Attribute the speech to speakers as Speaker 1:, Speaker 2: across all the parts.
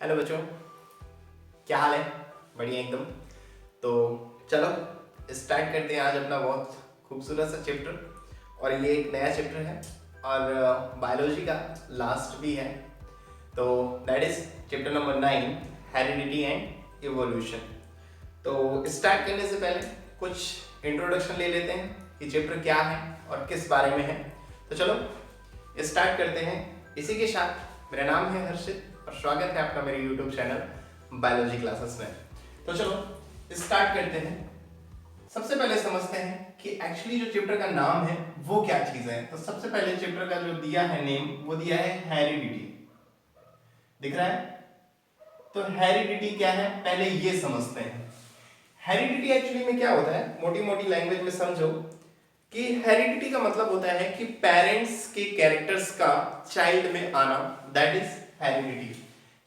Speaker 1: Hello बच्चों, क्या हाल है? बढ़िया एकदम। तो चलो स्टार्ट करते हैं आज अपना बहुत खूबसूरत सा चैप्टर। और ये एक नया चैप्टर है और बायोलॉजी का लास्ट भी है। तो that is chapter number 9, heredity and evolution. तो स्टार्ट करने से पहले कुछ इंट्रोडक्शन ले लेते हैं कि चैप्टर क्या है और किस बारे में है। तो चलो स्टार्ट करते हैं इसी के साथ। मेरा नाम है हर्षित और स्वागत है आपका मेरे YouTube चैनल बायोलॉजी क्लासेस में। तो चलो स्टार्ट करते हैं। सबसे पहले समझते हैं कि एक्चुअली जो चैप्टर का नाम है वो क्या चीज है। तो सबसे पहले चैप्टर का जो दिया है नेम वो दिया है हेरिडिटी। दिख रहा है? तो हेरिडिटी क्या है पहले ये समझते हैं। हेरिडिटी एक्चुअली में क्या होता है, मोटी मोटी लैंग्वेज में समझो कि हेरिडिटी का मतलब होता है कि पेरेंट्स के कैरेक्टर्स का चाइल्ड में आना, दैट इज हेरिडिटी।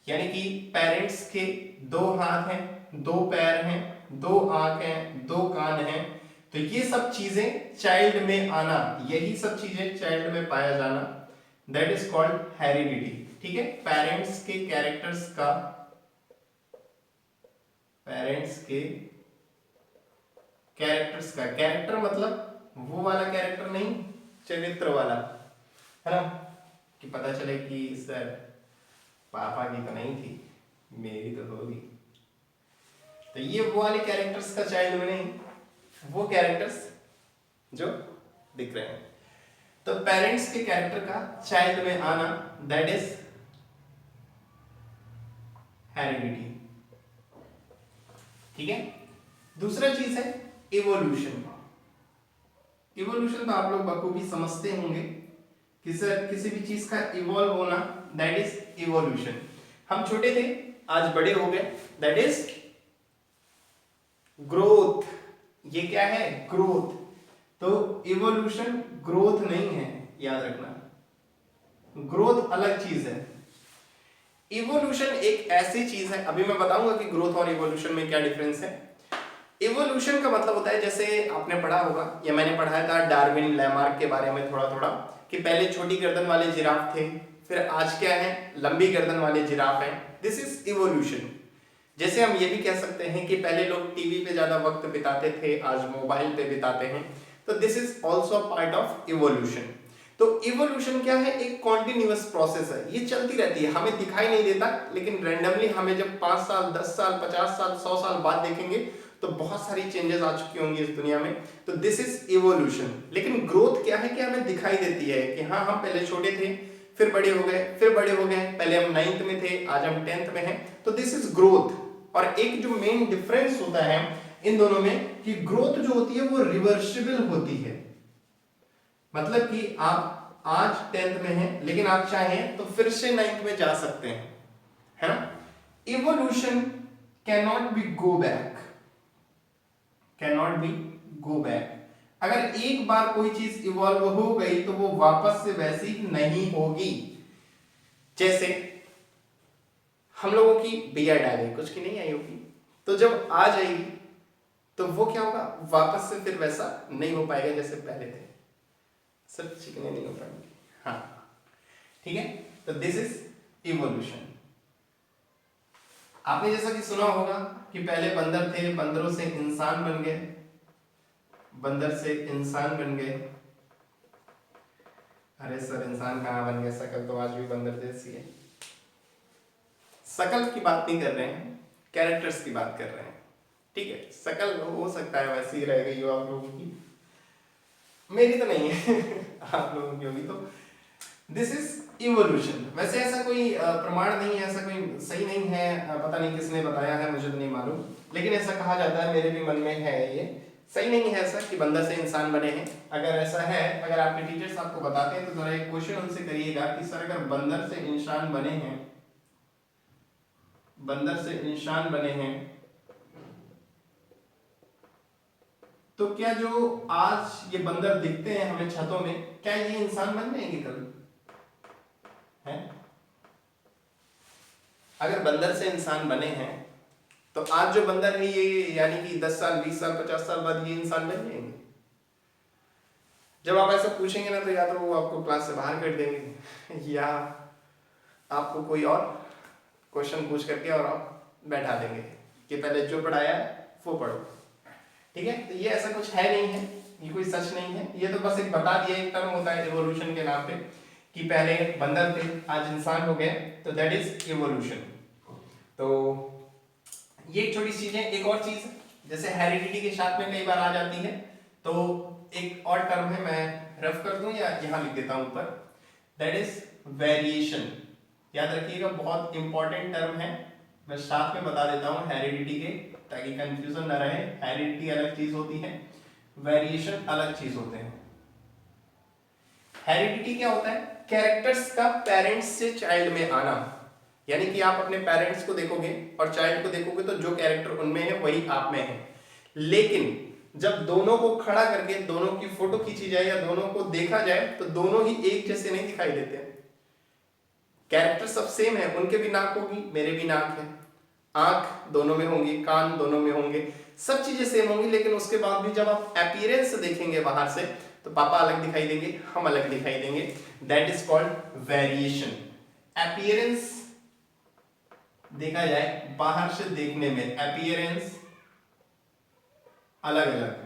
Speaker 1: यानी कि पेरेंट्स के 2 हाथ हैं, 2 पैर हैं, 2 आंख हैं, 2 कान हैं, तो ये सब चीजें चाइल्ड में आना, यही सब चीजें चाइल्ड में पाया जाना, दैट इज कॉल्ड हेरिडिटी। ठीक है, पेरेंट्स के कैरेक्टर्स का, पेरेंट्स के कैरेक्टर्स का, कैरेक्टर मतलब वो वाला कैरेक्टर नहीं, चरित्र वाला, है ना, कि पता चले कि सर पापा की तो नहीं थी, मेरी तो होगी। तो ये वो वाले कैरेक्टर्स का चाइल्ड में नहीं, वो कैरेक्टर्स जो दिख रहे हैं। तो पेरेंट्स के कैरेक्टर का चाइल्ड में आना, दैट इज हेरिडिटी। ठीक है, दूसरा चीज है इवोल्यूशन। इवोल्यूशन तो आप लोग बखूबी समझते होंगे कि सर किसी भी चीज का इवॉल्व होना, दैट इज इवोल्यूशन। हम छोटे थे आज बड़े हो गए, दैट इज ग्रोथ। ये क्या है? ग्रोथ। तो इवोल्यूशन ग्रोथ नहीं है, याद रखना। ग्रोथ अलग चीज है, इवोल्यूशन एक ऐसी चीज है, अभी मैं बताऊंगा कि ग्रोथ और इवोल्यूशन में क्या डिफरेंस है। इवोल्यूशन का मतलब होता है, जैसे आपने पढ़ा होगा या मैंने पढ़ाया था डार्विन लैमार्क के बारे में थोड़ा थोड़ा, कि पहले छोटी गर्दन वाले जिराफ थे, फिर आज क्या है, लंबी गर्दन वाले जिराफ हैं। This is evolution. जैसे हम ये भी कह सकते हैं कि पहले लोग टीवी पे ज्यादा वक्त बिताते थे, आज मोबाइल पे बिताते हैं। तो this is also part of evolution. तो इवोल्यूशन क्या है? एक कॉन्टिन्यूअस प्रोसेस है, ये चलती रहती है, हमें दिखाई नहीं देता, लेकिन रैंडमली हमें जब 5 साल 10 साल 50 साल 100 साल बाद देखेंगे तो बहुत सारी चेंजेस आ चुकी होंगी इस दुनिया में। तो दिस इज इवोल्यूशन। लेकिन ग्रोथ क्या है कि हमें दिखाई देती है कि हाँ हम पहले छोटे थे, फिर बड़े हो गए, फिर बड़े हो गए, पहले हम 9th में थे, आज हम 10th में हैं। तो दिस इज ग्रोथ। और एक जो मेन डिफरेंस होता है इन दोनों में कि ग्रोथ जो होती है वो रिवर्सिबल होती है। मतलब कि आप आज 10th में हैं, लेकिन आप चाहें तो फिर से 9th में जा सकते हैं, है ना। Evolution can not be go back, can not be go back. अगर एक बार कोई चीज इवॉल्व हो गई तो वो वापस से वैसी नहीं होगी। जैसे हम लोगों की बियर्ड आ गई, कुछ की नहीं आई होगी, तो जब आ जाएगी तो वो क्या होगा, वापस से फिर वैसा नहीं हो पाएगा जैसे पहले थे, सब चिकने नहीं हो पाएंगे। हाँ, ठीक है। तो दिस इज इवोल्यूशन। आपने जैसा कि सुना होगा कि पहले बंदर थे, बंदरों से इंसान बन गए, बंदर से इंसान बन गए। अरे सर इंसान कहाँ बन गया, शकल तो आज भी बंदर जैसी है। शकल की बात नहीं कर रहे हैं, कैरेक्टर्स की बात कर रहे हैं। ठीक है, शकल हो सकता है वैसी ही रह गई हो आप लोगों की, मेरी तो नहीं है आप लोगों की होगी। तो दिस इज इवोल्यूशन। वैसे ऐसा कोई प्रमाण नहीं है, ऐसा कोई सही नहीं है, पता नहीं किसने बताया है, मुझे तो नहीं मालूम, लेकिन ऐसा कहा जाता है, मेरे भी मन में है। ये सही नहीं है ऐसा कि बंदर से इंसान बने हैं। अगर ऐसा है, अगर आपके टीचर्स आपको बताते हैं तो जरा एक क्वेश्चन उनसे करिएगा कि सर अगर बंदर से इंसान बने हैं, बंदर से इंसान बने हैं, तो क्या जो आज ये बंदर दिखते हैं हमें छतों में, क्या ये इंसान बन जाएंगे कभी? है? अगर बंदर से इंसान बने हैं तो आज जो बंदर है ये, यानी कि 10 साल 20 साल 50 साल बाद ये इंसान बन जाएंगे। जब आप ऐसा पूछेंगे ना तो या तो वो आपको क्लास से बाहर कर देंगे या आपको कोई और क्वेश्चन पूछ करके और आप बैठा देंगे कि पहले जो पढ़ाया है वो पढ़ो, ठीक है। तो ये ऐसा कुछ है नहीं है, ये कोई सच नहीं है, ये तो बस एक बता दिया, एक टर्म होता है इवोल्यूशन के नाम पे कि पहले बंदर थे आज इंसान हो गए, तो दैट इज इवोल्यूशन। तो ये एक छोटी चीज है। एक और चीज जैसे हेरिडिटी के साथ में कई बार आ जाती है, तो एक और टर्म है, मैं रफ कर दूं या यहां लिख देता हूं ऊपर, दैट इज वेरिएशन। याद रखिएगा, बहुत इंपॉर्टेंट टर्म है, मैं साथ में बता देता हूं हेरिडिटी के, ताकि कंफ्यूजन ना रहे। हेरिडिटी अलग चीज होती है, वेरिएशन अलग चीज होते हैं। हेरिडिटी क्या होता है? कैरेक्टर्स का पेरेंट्स से चाइल्ड में आना, यानी कि आप अपने पेरेंट्स को देखोगे और चाइल्ड को देखोगे तो जो कैरेक्टर उनमें है वही आप में है, लेकिन जब दोनों को खड़ा करके दोनों की फोटो खींची जाए या दोनों को देखा जाए तो दोनों ही एक जैसे नहीं दिखाई देते हैं। कैरेक्टर सब सेम है, उनके भी नाक होगी, मेरे भी नाक है, आंख दोनों में होंगी, कान दोनों में होंगे, सब चीजें सेम होंगी, लेकिन उसके बाद भी जब आप अपीयरेंस देखेंगे बाहर से तो पापा अलग दिखाई देंगे, हम अलग दिखाई देंगे। That is called variation. Appearance देखा जाए बाहर से देखने में, अपीयरेंस अलग अलग,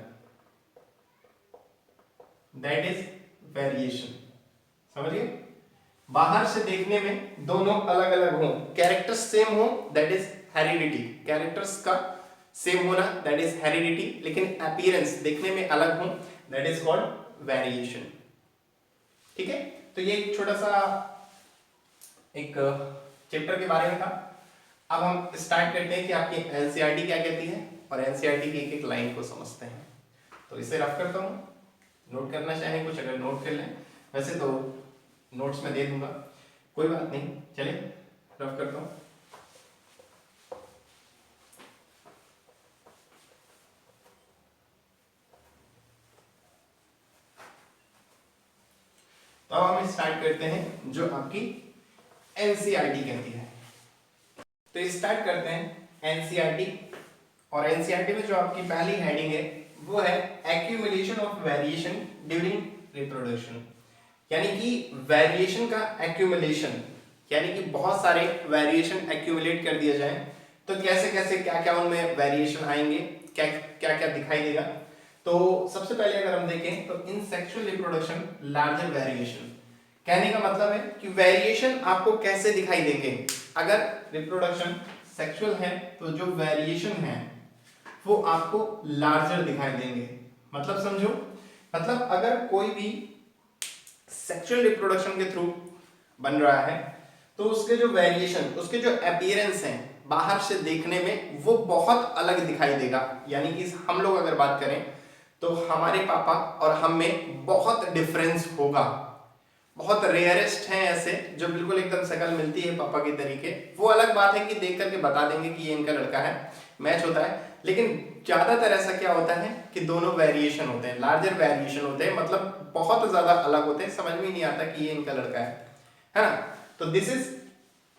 Speaker 1: दैट इज वेरिएशन। समझिए, बाहर से देखने में दोनों अलग अलग हो, कैरेक्टर्स सेम हो, दैट इज हेरिडिटी। कैरेक्टर्स का सेम होना दैट इज हेरिडिटी, लेकिन अपीयरेंस देखने में अलग हो, दैट इज कॉल्ड वेरिएशन। ठीक है, तो ये एक छोटा सा एक चैप्टर के बारे में था। अब हम स्टार्ट करते हैं कि आपकी एनसीईआरटी क्या कहती है और एनसीईआरटी की एक एक लाइन को समझते हैं। तो इसे रफ करता हूं, नोट करना चाहें कुछ अगर नोट कर लें, वैसे तो नोट्स में दे दूंगा, कोई बात नहीं, चलिए रफ करता हूं। तो अब हम स्टार्ट करते हैं जो आपकी एनसीईआरटी कहती है। तो स्टार्ट करते हैं एनसीईआरटी, और एनसीईआरटी में जो आपकी पहली हेडिंग है वो है accumulation of variation during reproduction, यानी कि वेरिएशन का एक्यूमुलेशन, यानी कि बहुत सारे वेरिएशन एक्यूमुलेट कर दिया जाए तो कैसे कैसे क्या क्या उनमें वेरिएशन आएंगे, क्या क्या क्या दिखाई देगा। तो सबसे पहले अगर हम देखें तो in sexual reproduction larger variation, कहने का मतलब है कि वेरिएशन आपको कैसे दिखाई देंगे। अगर रिप्रोडक्शन सेक्सुअल है तो जो वेरिएशन है वो आपको लार्जर दिखाई देंगे। मतलब समझो, मतलब अगर कोई भी सेक्सुअल रिप्रोडक्शन के थ्रू बन रहा है तो उसके जो वेरिएशन, उसके जो अपीयरेंस है बाहर से देखने में वो बहुत अलग दिखाई देगा। यानी कि हम लोग अगर बात करें तो हमारे पापा और हम में बहुत डिफरेंस होगा। बहुत रेयरेस्ट हैं ऐसे जो बिल्कुल एकदम शक्ल मिलती है पापा की तरीके, वो अलग बात है कि देख करके बता देंगे कि ये इनका लड़का है, मैच होता है। लेकिन ज्यादातर ऐसा क्या होता है कि दोनों वेरिएशन होते हैं, लार्जर वेरिएशन होते हैं, मतलब बहुत ज्यादा अलग होते हैं, समझ में नहीं आता कि ये इनका लड़का है ना। तो दिस इज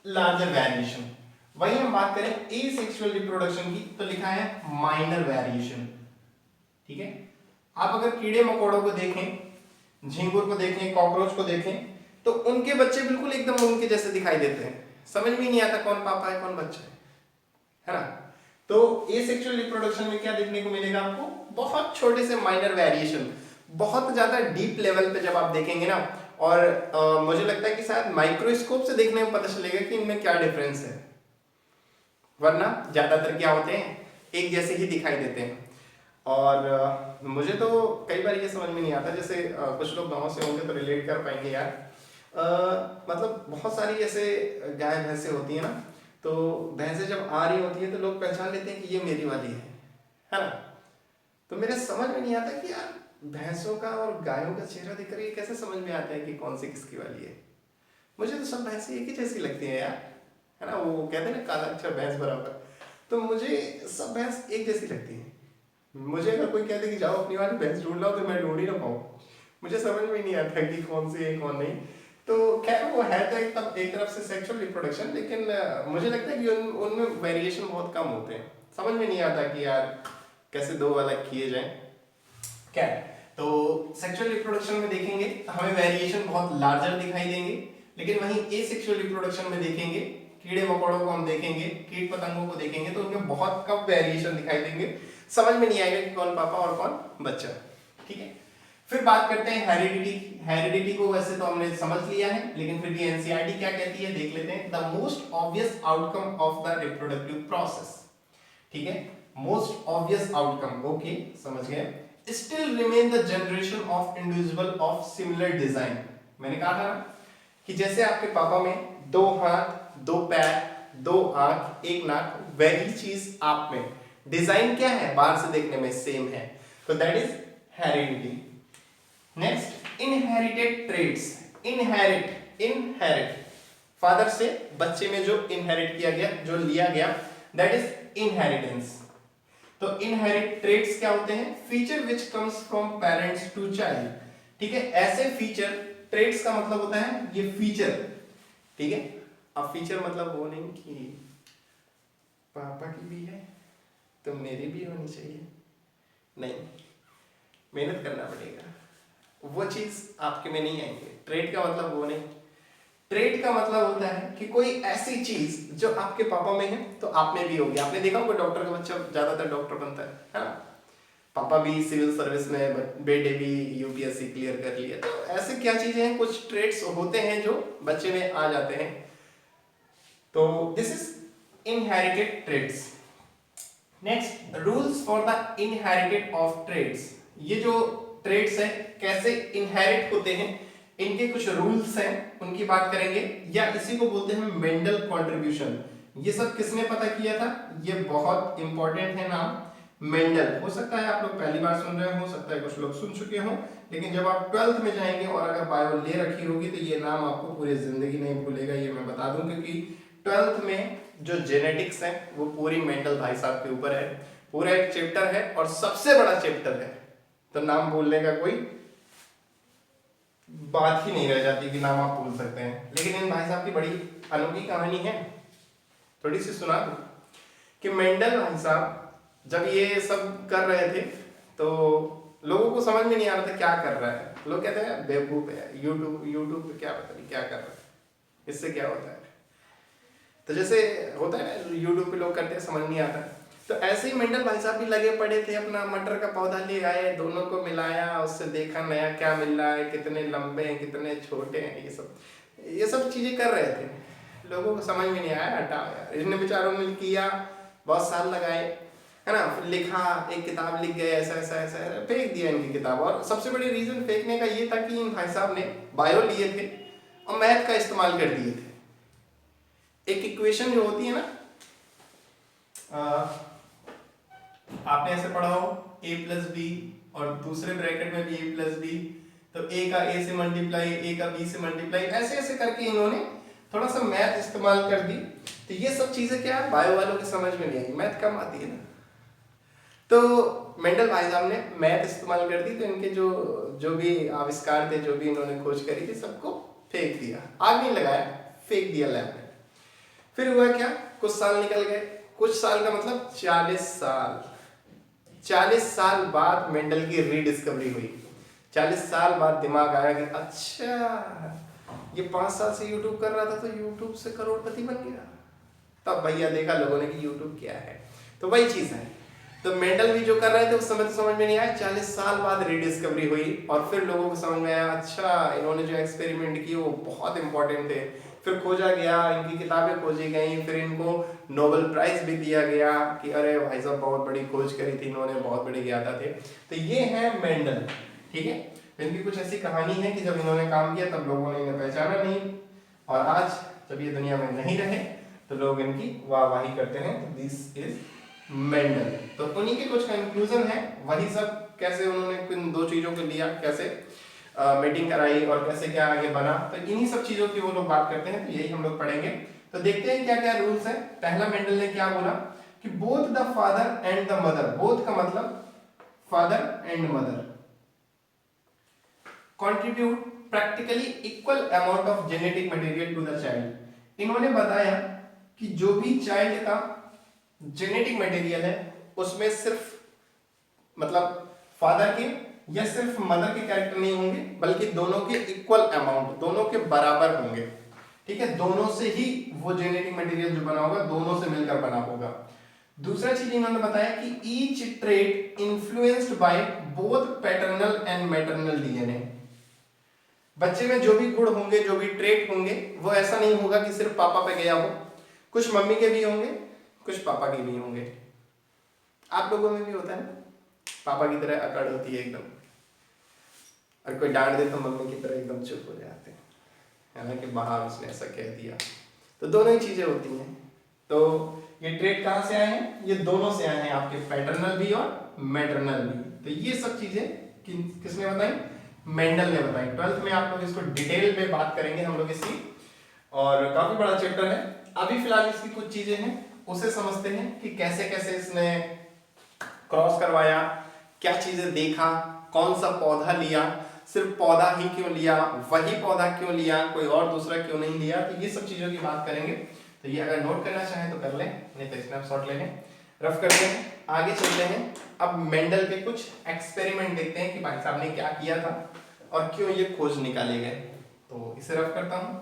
Speaker 1: लार्जर वेरिएशन। वही हम बात करें एसेक्सुअल रिप्रोडक्शन की तो लिखा है माइनर वेरिएशन। ठीक है, आप अगर कीड़े मकोड़ों को देखें, झींगुर को देखें, कॉकरोच को देखें तो उनके बच्चे बिल्कुल एकदम उनके जैसे दिखाई देते हैं, समझ में नहीं आता कौन पापा है कौन बच्चा है ना। तो एसेक्सुअल रिप्रोडक्शन में क्या देखने को मिलेगा आपको, बहुत छोटे से माइनर वेरिएशन, बहुत ज्यादा डीप लेवल पे जब आप देखेंगे ना, और मुझे लगता है कि शायद माइक्रोस्कोप से देखने में पता चलेगा कि इनमें क्या डिफरेंस है, वरना ज्यादातर क्या होते हैं एक जैसे ही दिखाई देते हैं। और मुझे तो कई बार ये समझ में नहीं आता, जैसे कुछ लोग गांव से होंगे तो रिलेट कर पाएंगे यार, मतलब बहुत सारी ऐसे गाय भैंसे होती है ना, तो भैंसे जब आ रही होती है तो लोग पहचान लेते हैं कि ये मेरी वाली है ना। तो मेरे समझ में नहीं आता कि यार भैंसों का और गायों का चेहरा देखकर ये कैसे समझ में आता है कि कौन सी किसकी वाली है। मुझे तो सब भैंसे एक ही जैसी लगती है यार, है ना, वो कहते हैं ना काला अक्षर भैंस बराबर, तो मुझे सब भैंस एक जैसी लगती है। मुझे अगर कोई कहते कि जाओ अपनी वाली भैंस ढूंढ लाओ तो मैं ढूंढ ही ना पाऊँ, मुझे समझ में नहीं आता कि कौन सी है कौन नहीं। तो खैर वो है तो एक तरफ से सेक्सुअल रिप्रोडक्शन, लेकिन मुझे लगता है कि उनमें वेरिएशन बहुत कम होते हैं, समझ में नहीं आता कि यार कैसे दो अलग किए जाएं। क्या तो सेक्सुअल रिप्रोडक्शन में देखेंगे तो हमें वेरिएशन बहुत लार्जर दिखाई देंगे, लेकिन वहीं एसेक्सुअल रिप्रोडक्शन में देखेंगे कीड़े मकोड़ों को हम देखेंगे, कीट पतंगों को देखेंगे तो उनमें बहुत कम वेरिएशन दिखाई देंगे, समझ में नहीं आएगा कि कौन पापा और कौन बच्चा। ठीक है, फिर बात करते हैं हेरिडिटी। हेरिडिटी को वैसे तो हमने समझ लिया है, लेकिन फिर भी एनसीईआरटी क्या कहती है देख लेते हैं। The most obvious outcome of the reproductive process. ठीक है, मोस्ट ऑब्वियस आउटकम, ओके समझ गए। Still remain the generation of individual of similar design. मैंने कहा था कि जैसे आपके पापा में 2 हाथ, 2 पैर, 2 आंख, 1 नाक, वही चीज आप में डिजाइन क्या है, बाहर से देखने में सेम है, तो that is heredity. Next, inherited traits. Inherit father से बच्चे में जो इनहेरिट किया गया, जो लिया गया, दैट इज इनहेरिटेंस। तो इनहेरिट ट्रेट्स क्या होते हैं? Feature which comes from parents to child. ठीक है, ऐसे फीचर, ट्रेट्स का मतलब होता है ये फीचर। ठीक है, अब फीचर मतलब वो नहीं कि पापा की भी है तो मेरी भी होनी चाहिए, नहीं, मेहनत करना पड़ेगा, वो चीज आपके में नहीं आएंगे। ट्रेट का मतलब वो नहीं, ट्रेट का मतलब होता है कि कोई ऐसी चीज जो आपके पापा में है तो आप में भी होगी। आपने देखा होगा डॉक्टर का बच्चा ज्यादातर डॉक्टर बनता है ना, पापा भी सिविल सर्विस में, बेटे भी यूपीएससी क्लियर कर लिया। तो ऐसे क्या चीजें हैं, कुछ ट्रेट्स होते हैं जो बच्चे में आ जाते हैं, तो this is inherited traits. Next, rules for the inherited of traits. ये जो ट्रेट्स है कैसे इनहेरिट होते हैं, इनके कुछ रूल्स हैं, उनकी बात करेंगे, या इसी को बोलते हैं मेंडल कंट्रीब्यूशन। ये सब किसने पता किया था, ये बहुत इंपॉर्टेंट है नाम, मेंडल। हो सकता है आप लोग पहली बार सुन रहे हो सकता है कुछ लोग सुन चुके हो, लेकिन जब आप 12th में जाएंगे और अगर बायो ले रखी होगी तो ये नाम आपको पूरी जिंदगी नहीं भूलेगा, ये मैं बता दूं, क्योंकि 12th में जो जेनेटिक्स है वो पूरी मेंडल भाई साहब के ऊपर है, पूरा एक चैप्टर है और सबसे बड़ा चैप्टर है, तो नाम भूलने का कोई बात ही नहीं रह जाती कि नाम आप भूल सकते हैं। लेकिन इन भाई साहब की बड़ी अनोखी कहानी है, थोड़ी सी सुना दूं कि मेंडल भाई साहब जब ये सब कर रहे थे तो लोगों को समझ में नहीं आ रहा था क्या कर रहा है। लोग कहते हैं बेवकूफ है, यूट्यूब पे क्या पता नहीं क्या कर रहा है, इससे क्या होता है। तो जैसे होता है यूट्यूब पे लोग करते हैं, समझ नहीं आता। तो ऐसे ही मेंडल भाई साहब भी लगे पड़े थे, अपना मटर का पौधा ले आए, दोनों को मिलाया, उससे देखा नया क्या मिल रहा है, कितने लंबे हैं कितने छोटे हैं, ये सब चीजें कर रहे थे। लोगों को समझ में नहीं आया, हटाओ यार, इन्होंने बेचारों ने किया, बहुत साल लगाए, है ना, फिर लिखा, एक किताब लिख गए, ऐसा ऐसा ऐसा, फेंक दिया इनकी किताब। और सबसे बड़ी रीजन फेंकने का ये था कि इन भाई साहब ने बायो लिए थे और मैथ का इस्तेमाल कर दिए थे। एक इक्वेशन जो होती है ना, आपने ऐसे पढ़ा हो a प्लस बी और दूसरे ब्रैकेट में भी a प्लस बी, तो a का a से मल्टीप्लाई, a का b से मल्टीप्लाई, ऐसे ऐसे करके इन्होंने थोड़ा सा मैथ इस्तेमाल कर दी। तो ये सब चीजें क्या है बायो वालों की समझ में नहीं आई, मैथ कम आती है ना। तो मेंडल भाई साहब ने मैथ इस्तेमाल कर दी, तो इनके जो भी आविष्कार थे, जो भी इन्होंने खोज करी थी, सबको फेंक दिया, आग नहीं लगाया, फेंक दिया लैब में। फिर हुआ क्या, कुछ साल निकल गए, कुछ साल का मतलब 40 साल। 40 साल बाद मेंडल की रीडिस्कवरी हुई। 40 साल बाद दिमाग आया कि अच्छा ये 5 साल से यूट्यूब कर रहा था तो यूट्यूब से करोड़पति बन गया। तब भैया देखा लोगों ने कि यूट्यूब क्या है, तो वही चीज है। तो मेंडल भी जो कर रहे थे उस समय तो समझ में नहीं आया, 40 साल बाद रीडिस्कवरी हुई और फिर लोगों को समझ में आया अच्छा इन्होंने जो एक्सपेरिमेंट किए वो बहुत इंपॉर्टेंट थे। फिर खोजा गया, इनकी किताबें खोजी गई, फिर इनको नोबेल प्राइज भी दिया गया कि अरे भाई साहब बहुत बड़ी खोज करी थी इन्होंने, बहुत बड़े ज्ञाता थे। तो ये है मेंडल, ठीक है। इनकी कुछ ऐसी कहानी है कि जब इन्होंने काम किया तब लोगों ने इन्हें पहचाना नहीं, और आज जब ये दुनिया में नहीं रहे तो लोग इनकी वाहवाही करते हैं। तो दिस इज मेंडल। तो उन्हीं के कुछ कंक्लूजन है, वही सब कैसे उन्होंने किन दो चीजों को लिया, कैसे मीटिंग कराई और कैसे क्या आगे बना, तो इन्हीं सब चीजों की वो लोग बात करते हैं। तो यही हम लोग पढ़ेंगे। तो देखते हैं क्या क्या रूल्स है। पहला मेंडल ने क्या बोला कि both the father and the mother, both का मतलब father and mother, contribute practically equal amount of genetic material to the child. इन्होंने बताया कि जो भी चाइल्ड का जेनेटिक मटेरियल है उसमें सिर्फ मतलब फादर के या सिर्फ मदर के कैरेक्टर नहीं होंगे, बल्कि दोनों के इक्वल अमाउंट, दोनों के बराबर होंगे, ठीक है, दोनों से ही वो जेनेटिक मटेरियल जो बना होगा दोनों से मिलकर बना होगा। दूसरा चीज इन्होंने बताया कि each trait influenced by both paternal and maternal DNA. बच्चे में जो भी गुण होंगे, जो भी ट्रेट होंगे, वो ऐसा नहीं होगा कि सिर्फ पापा पे गया हो, कुछ मम्मी के भी होंगे, कुछ पापा के भी होंगे। आप लोगों में भी होता है ना, पापा की तरह अकड़ होती है एकदम, और कोई डांट दे तो मम्मी की तरह एकदम चुप हो जाते हैं, हालांकि बाहर उसने ऐसा कह दिया। तो दोनों ही चीजें होती हैं। तो ये ट्रेट कहाँ से आए हैं? ये दोनों से आए हैं, आपके पैटर्नल भी और मैटरनल भी। तो ये सब चीजें किसने बताई? मेंडल ने बताई। 12th में आप लोग इसको डिटेल में बात करेंगे हम लोग इसकी, और काफी बड़ा चैप्टर है। अभी फिलहाल इसकी कुछ चीजें हैं उसे समझते हैं कि कैसे कैसे इसने क्रॉस करवाया, क्या चीजें देखा, कौन सा पौधा लिया, सिर्फ पौधा ही क्यों लिया, वही पौधा क्यों लिया, कोई और दूसरा क्यों नहीं लिया। तो ये सब चीजों की बात करेंगे। तो ये अगर नोट करना चाहें तो कर लें, नहीं तो स्नैपशॉट ले लें। रफ करते हैं, आगे चलते हैं। अब मेंडल के कुछ एक्सपेरिमेंट देखते हैं कि भाई साहब ने क्या किया था और क्यों ये खोज निकाले गए। तो इसे रफ करता हूं।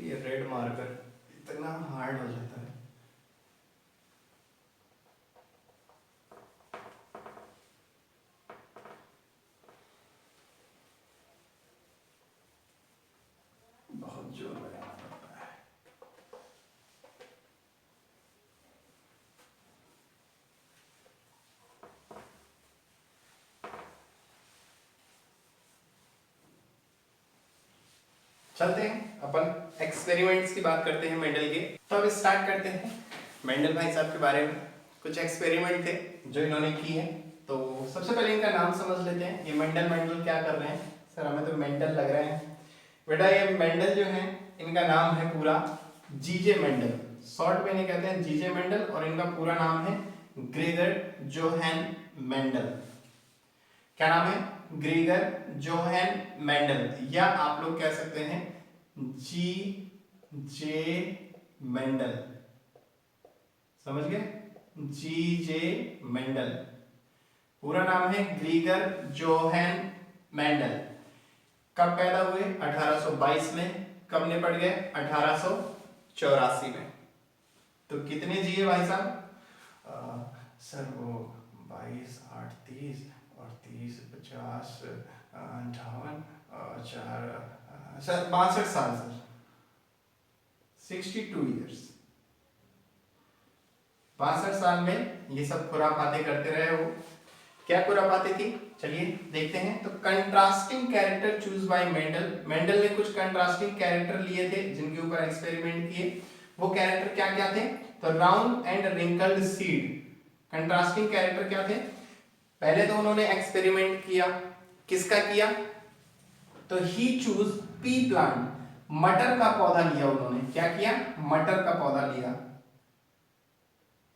Speaker 1: ये रेड मार्कर इतना हार्ड हो जाता है। बहुत जोर लगाना पड़ता है। चलते हैं अपन एक्सपेरिमेंट्स की बात करते हैं मेंडल के। तो अब स्टार्ट करते हैं मेंडल भाई साहब के बारे में। कुछ एक्सपेरिमेंट थे जो इन्होंने किए हैं। तो सबसे पहले इनका नाम समझ लेते हैं। ये मेंडल क्या कर रहे हैं? सर हमें तो मेंडल लग रहे हैं। बेटा ये मेंडल जो है, इनका नाम है पूरा जीजे मेंडल, शॉर्ट में इन्हें कहते हैं जीजे मेंडल, और इनका पूरा नाम है ग्रेगर जोहान मेंडल। क्या नाम है? ग्रेगर जोहान मेंडल, या आप लोग कह सकते हैं जी जे मेंडल। समझ गए? जी जे मेंडल पूरा नाम है ग्रेगर जोहान मेंडल। कब पैदा हुए? 1822 में। कब निपट गए? 1884 में। तो कितने जिए भाई साहब? सर वो 22 8 30 और 30 50 58 4 सर 62 साल सर, 62 ईयर्स। 62 साल में ये सब खुरापाते करते रहे वो। क्या खुरापाते थी? चलिए देखते हैं। तो contrasting character choose bye Mendel. Mendel ने कुछ कंट्रास्टिंग कैरेक्टर लिए थे जिनके ऊपर एक्सपेरिमेंट किए। वो कैरेक्टर क्या क्या थे? तो round and wrinkled seed. Contrasting character क्या थे? पहले तो उन्होंने एक्सपेरिमेंट किया। किसका किया? तो ही चूज पी प्लांट, मटर का पौधा लिया उन्होंने। क्या किया? मटर का पौधा लिया।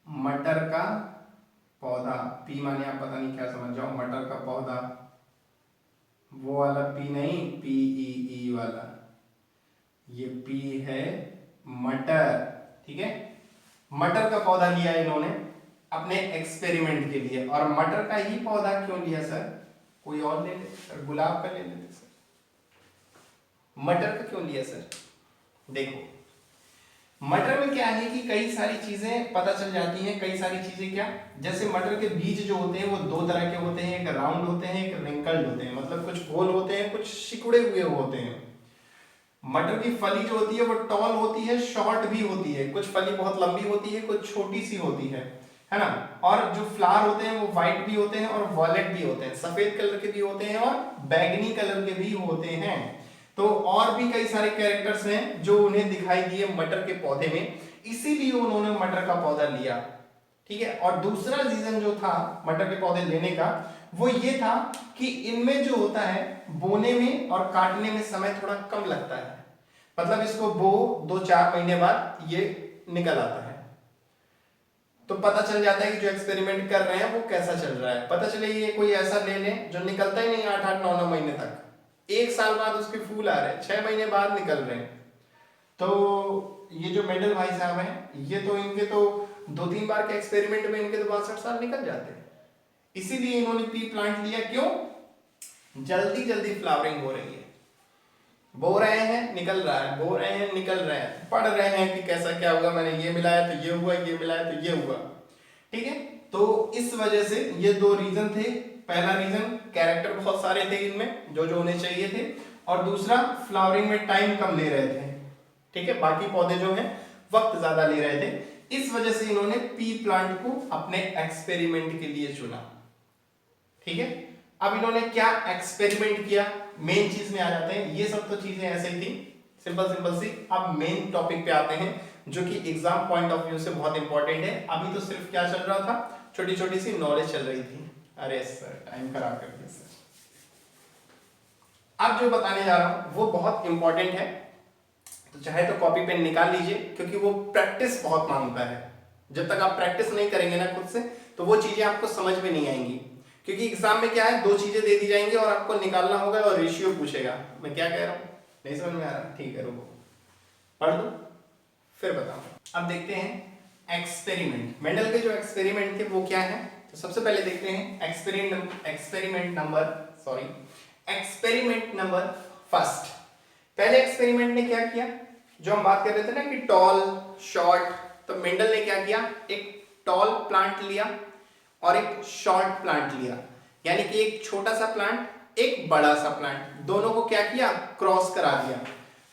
Speaker 1: मटर का पौधा, पी माने आप पता नहीं क्या समझ जाओ, मटर का पौधा, वो वाला पी नहीं, पी ई वाला। ये पी है मटर, ठीक है। मटर का पौधा लिया इन्होंने अपने एक्सपेरिमेंट के लिए। और मटर का ही पौधा क्यों लिया सर? कोई और ले ले, गुलाब का ले लेते सर। मटर का क्यों लिया सर? देखो मटर में क्या है कि कई सारी चीजें पता चल जाती हैं। कई सारी चीजें क्या, जैसे मटर के बीज जो होते हैं वो दो तरह के होते हैं, एक राउंड होते हैं, एक रिंकल्ड होते हैं। मतलब कुछ गोल होते हैं, कुछ सिकुड़े हुए होते हैं। मटर की फली जो होती है वो टॉल होती है, शॉर्ट भी होती है। कुछ फली बहुत लंबी होती है, कुछ छोटी सी होती है ना। और जो फ्लावर होते हैं वो व्हाइट भी होते हैं और वॉयलेट भी होते हैं, सफेद कलर के भी होते हैं और बैगनी कलर के भी होते हैं। तो और भी कई सारे कैरेक्टर्स हैं जो उन्हें दिखाई दिए मटर के पौधे में, इसीलिए उन्होंने मटर का पौधा लिया, ठीक है। और दूसरा रीजन जो था मटर के पौधे लेने का वो ये था कि इनमें जो होता है बोने में और काटने में समय थोड़ा कम लगता है। मतलब इसको वो 2-4 महीने बाद ये निकल आता है। तो पता चल जाता है कि जो एक्सपेरिमेंट कर रहे हैं वो कैसा चल रहा है। पता चले ये कोई ऐसा ले लें जो निकलता ही नहीं 8-8 9-9 महीने तक, 1 साल बाद उसके फूल आ रहे हैं, 6 महीने बाद निकल रहे हैं। तो ये जो मेंडल भाई साहब हैं, ये तो इनके तो 2-3 बार के एक्सपेरिमेंट में इनके तो 62 साल निकल जाते हैं। इसीलिए इन्होंने पी प्लांट लिया। क्यों? जल्दी जल्दी फ्लावरिंग हो रही है, बो रहे हैं निकल रहा है, बो रहे हैं निकल रहे हैं, पढ़ रहे हैं कि कैसा क्या हुआ, मैंने ये मिलाया तो ये हुआ, ये मिलाया तो ये हुआ। ठीक है, तो इस वजह से ये 2 रीजन थे। पहला रीजन कैरेक्टर बहुत सारे थे इनमें जो जो होने चाहिए थे, और दूसरा फ्लावरिंग में टाइम कम ले रहे थे। ठीक है, बाकी पौधे जो हैं वक्त ज्यादा ले रहे थे। इस वजह से इन्होंने पी प्लांट को अपने एक्सपेरिमेंट के लिए चुना। ठीक है, अब इन्होंने क्या एक्सपेरिमेंट किया, मेन चीज में आ जाते हैं। ये सब तो चीजें ऐसे ही थी सिंपल सिंपल सी। अब मेन टॉपिक पे आते हैं जो कि एग्जाम पॉइंट ऑफ व्यू से बहुत इंपॉर्टेंट है। अभी तो सिर्फ क्या चल रहा था, छोटी छोटी सी नॉलेज चल रही थी। अरे सर टाइम खराब कर दिया सर। अब जो बताने जा रहा हूं वो बहुत इंपॉर्टेंट है, तो चाहे तो कॉपी पेन निकाल लीजिए, क्योंकि वो प्रैक्टिस बहुत मांगता है। जब तक आप प्रैक्टिस नहीं करेंगे ना खुद से, तो वो चीजें आपको समझ में नहीं आएंगी। क्योंकि एग्जाम में क्या है, 2 चीजें दे दी जाएंगी और आपको निकालना होगा और रेशियो पूछेगा। मैं क्या कह रहा हूं, नहीं समझ में आ रहा? ठीक है, रुको पढ़ लो फिर बताऊं। अब देखते हैं एक्सपेरिमेंट। मेंडल के जो एक्सपेरिमेंट थे वो क्या है, तो सबसे पहले देखते हैं एक्सपेरिमेंट नंबर फर्स्ट। पहले एक्सपेरिमेंट ने क्या किया, जो हम बात कर रहे थे ना कि टॉल शॉर्ट, तो मेंडल ने क्या किया, एक टॉल प्लांट लिया और एक शॉर्ट प्लांट लिया, यानी कि एक छोटा सा प्लांट एक बड़ा सा प्लांट, दोनों को क्या किया, क्रॉस करा दिया।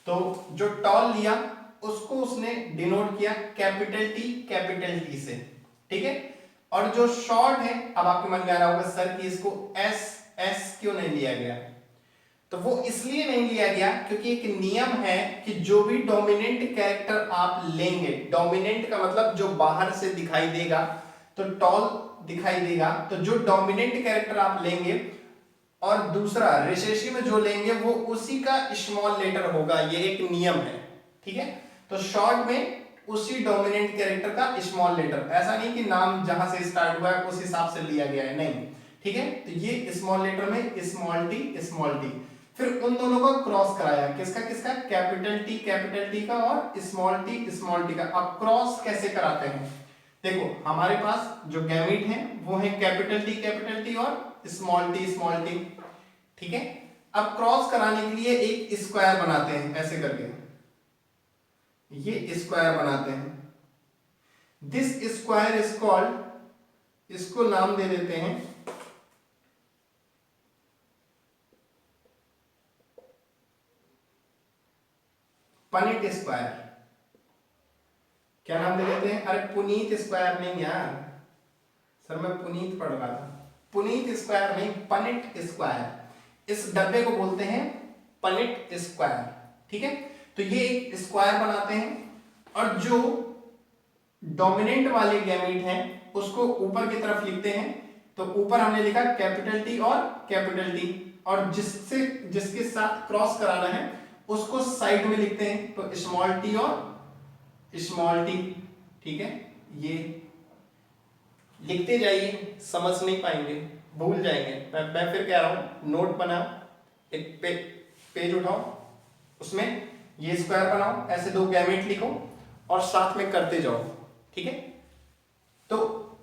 Speaker 1: तो जो टॉल लिया उसको उसने डिनोट किया कैपिटल टी से। ठीक है, और जो शॉर्ट है, अब आपके मन में आ रहा होगा सर कि इसको एस क्यों नहीं लिया गया, तो वो इसलिए नहीं लिया गया क्योंकि एक नियम है कि जो भी डोमिनेंट कैरेक्टर आप लेंगे, डोमिनेंट का मतलब जो बाहर से दिखाई देगा, तो टॉल दिखाई देगा, तो जो डोमिनेंट कैरेक्टर आप लेंगे और दूसरा रिसेसिव में जो लेंगे वो उसी का स्मॉल लेटर होगा। ये एक नियम है। ठीक है, तो शॉर्ट में उसी डोमिनेंट कैरेक्टर का स्मॉल लेटर, ऐसा नहीं कि नाम जहां से स्टार्ट हुआ है उस हिसाब से लिया गया है, नहीं। ठीक है, तो ये स्मॉल लेटर में स्मॉल टी, फिर उन दोनों को क्रॉस कराया, किसका किसका, कैपिटल टी का और स्मॉल टी का। अब क्रॉस कैसे कराते हैं, देखो हमारे पास जो गैमीट है वो है कैपिटल टी और स्मॉल टी। ठीक है, अब क्रॉस कराने के लिए एक स्क्वायर बनाते हैं, ऐसे करके ये स्क्वायर बनाते हैं। दिस स्क्वायर इज कॉल्ड, इसको नाम दे देते हैं पनिट स्क्वायर। क्या नाम दे देते हैं, अरे पुनीत स्क्वायर नहीं यार, सर मैं पुनीत पढ़ रहा था, पुनीत स्क्वायर नहीं, पनिट स्क्वायर। इस डब्बे को बोलते हैं पनिट स्क्वायर। ठीक है, तो ये एक स्क्वायर बनाते हैं और जो डोमिनेंट वाले गैमीट हैं उसको ऊपर की तरफ लिखते हैं। तो ऊपर हमने लिखा कैपिटल टी और जिसके साथ क्रॉस कराना है उसको साइड में लिखते हैं, तो स्मॉल टी और स्मॉल टी। ठीक है, ये लिखते जाइए, समझ नहीं पाएंगे, भूल जाएंगे। मैं फिर कह रहा हूं, नोट बनाओ, एक पेज उठाओ, उसमें ये स्क्वायर बनाओ, ऐसे 2 गैमेट लिखो और साथ में करते जाओ। ठीक है, तो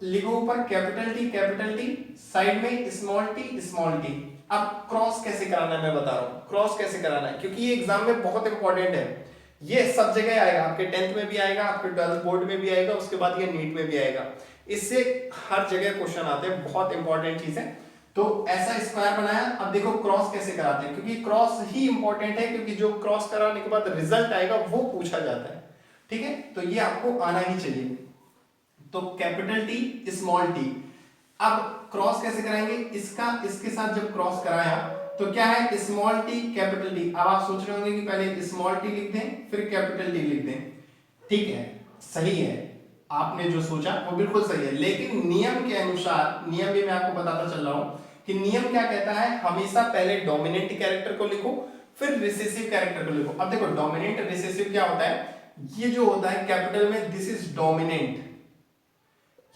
Speaker 1: लिखो ऊपर कैपिटल टी, साइड में स्मॉल टी। अब क्रॉस कैसे कराना है मैं बता रहा हूं, क्रॉस कैसे कराना है, क्योंकि ये एग्जाम में बहुत इंपॉर्टेंट है। ये सब जगह आएगा, आपके 10th में भी आएगा, आपके 12th बोर्ड में भी आएगा, उसके बाद ये नीट में भी आएगा। इससे हर जगह क्वेश्चन आते हैं, बहुत इंपॉर्टेंट चीज है। तो ऐसा स्क्वायर बनाया। अब देखो क्रॉस कैसे कराते हैं, क्योंकि क्रॉस ही इंपॉर्टेंट है, क्योंकि जो क्रॉस कराने के बाद रिजल्ट आएगा वो पूछा जाता है। ठीक है, तो ये आपको आना ही चाहिए। तो कैपिटल टी स्मॉल टी। अब क्रॉस कैसे कराएंगे, इसके साथ जब क्रॉस कराया तो क्या है, स्मॉल टी कैपिटल टी। अब आप सोच रहे होंगे कि पहले स्मॉल टी लिख दें फिर कैपिटल टी लिख दें। ठीक है, सही है, आपने जो सोचा वो बिल्कुल सही है, लेकिन नियम के अनुसार, नियम भी मैं आपको बताता चल रहा हूं कि नियम क्या कहता है, हमेशा पहले डोमिनेंट कैरेक्टर को लिखो फिर रिसेसिव कैरेक्टर को लिखो। अब देखो डोमिनेंट रिसेसिव क्या होता है, ये जो होता है कैपिटल में दिस इज डोमिनेंट,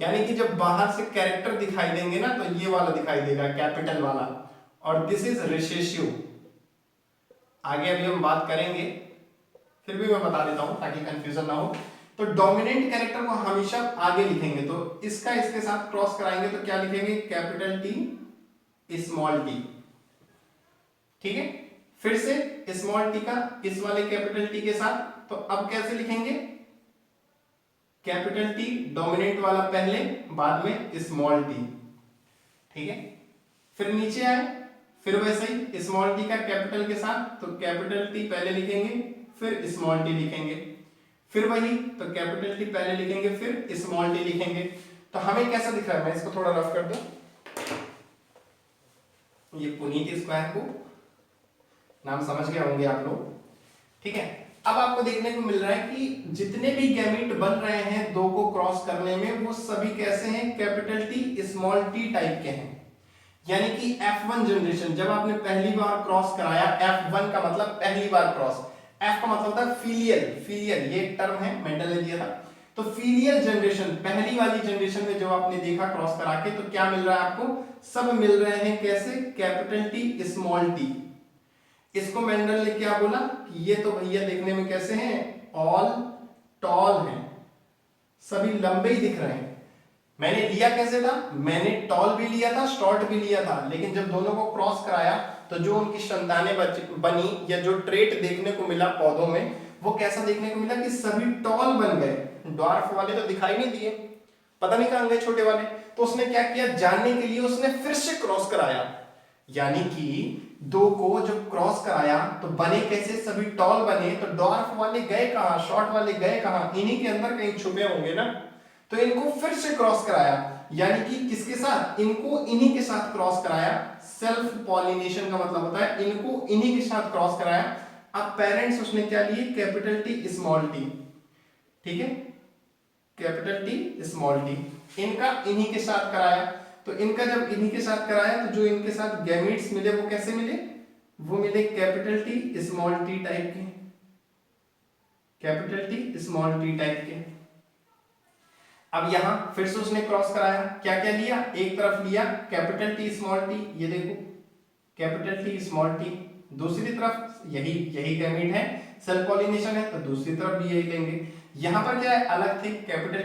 Speaker 1: यानी कि जब बाहर से कैरेक्टर दिखाई देंगे ना तो ये वाला दिखाई देगा कैपिटल वाला, और दिस इज रिसेसिव। आगे अभी हम बात करेंगे, फिर भी मैं बता देता हूं ताकि कंफ्यूजन ना हो। तो डोमिनेंट कैरेक्टर को हमेशा आगे लिखेंगे, तो इसका इसके साथ क्रॉस कराएंगे तो क्या लिखेंगे, कैपिटल टी स्मॉल टी। ठीक है, फिर से स्मॉल टी का इस वाले कैपिटल टी के साथ, तो अब कैसे लिखेंगे, कैपिटल टी डोमिनेंट वाला पहले, बाद में स्मॉल टी। ठीक है, फिर नीचे आए, फिर वैसे ही स्मॉल टी का कैपिटल के साथ, तो कैपिटल टी पहले लिखेंगे फिर स्मॉल टी लिखेंगे, फिर वही तो कैपिटल टी पहले लिखेंगे फिर स्मॉल टी लिखेंगे। तो हमें कैसा दिख रहा है, मैं इसको थोड़ा रफ कर दूं, ये पुनीत स्क्वायर को नाम समझ गए होंगे आप लोग। ठीक है, अब आपको देखने को मिल रहा है कि जितने भी गैमेट बन रहे हैं दो को क्रॉस करने में, वो सभी कैसे हैं, capital T small T type के हैं। यानी कि F1 जनरेशन जब आपने पहली बार क्रॉस कराया, F1 का मतलब पहली बार क्रॉस, F का मतलब होता है फिलियल, फिलियल ये एक टर्म है मेंडल ने दिया था। तो फिलियल जनरेशन पहली वाली जनरेशन में जो आपने देखा क्रॉस करा के, तो क्या मिल रहा है आपको, सब मिल रहे हैं कैसे, कैपिटल टी स्मॉल टी। इसको मेंडल ने क्या बोला कि ये तो भैया देखने में कैसे हैं, ऑल टॉल हैं, सभी लंबे ही दिख रहे हैं। मैंने लिया कैसे था, मैंने टॉल भी लिया था शॉर्ट भी लिया था, लेकिन जब दोनों को क्रॉस कराया तो जो उनकी संतानें बनी या जो ट्रेट देखने को मिला पौधों में, वो कैसा देखने को मिला कि सभी टॉल बन गए, ड्वार्फ वाले तो दिखाई नहीं दिए, पता नहीं कहां गए छोटे वाले। तो उसने क्या किया, जानने के लिए उसने फिर से क्रॉस कराया, यानी कि दो को जब क्रॉस कराया तो बने कैसे, सभी टॉल बने, तो ड्वार्फ वाले गए कहां, शॉर्ट वाले गए कहां, इन्हीं के अंदर कहीं छुपे होंगे ना। तो इनको फिर से क्रॉस कराया, यानी कि किसके साथ, इनको इन्हीं के साथ क्रॉस कराया। सेल्फ पॉलिनेशन का मतलब होता है इनको इन्हीं के साथ क्रॉस कराया। अब पेरेंट्स उसने क्या लिए, कैपिटल टी स्मॉल टी। ठीक है, कैपिटल टी स्मॉल टी, इनका इन्हीं के साथ कराया। तो इनका जब इन्हीं के साथ कराया तो जो इनके साथ गैमेट्स मिले वो कैसे मिले, वो मिले capital T small T type के, capital T small T type के। अब यहां फिर से उसने क्रॉस कराया, क्या क्या लिया, एक तरफ लिया कैपिटल टी स्मॉल टी, ये देखो कैपिटल टी स्मॉल टी, दूसरी तरफ यही गैमेट है, सेल्फ पॉलिनेशन है, तो दूसरी तरफ भी यही लेंगे। यहां पर क्या है, अलग थे, कैपिटल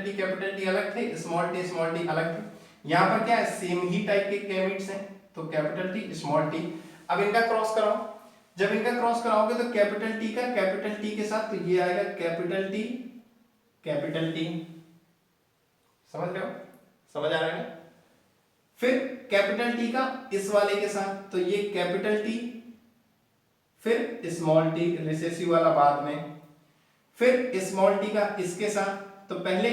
Speaker 1: टी अलग थे, स्मॉल टी अलग थे। यहां पर क्या है, सेम ही टाइप के गैमेट्स हैं, तो कैपिटल टी स्मॉल टी। अब इनका क्रॉस कराओ, जब इनका क्रॉस कराओगे तो कैपिटल टी के साथ तो ये आएगा कैपिटल टी, समझ रहे हो, समझ आ रहा है। फिर कैपिटल टी का इस वाले के साथ, तो ये कैपिटल टी फिर स्मॉल टी, रिसेसिव वाला बाद में, फिर स्मॉल टी का इसके साथ, तो पहले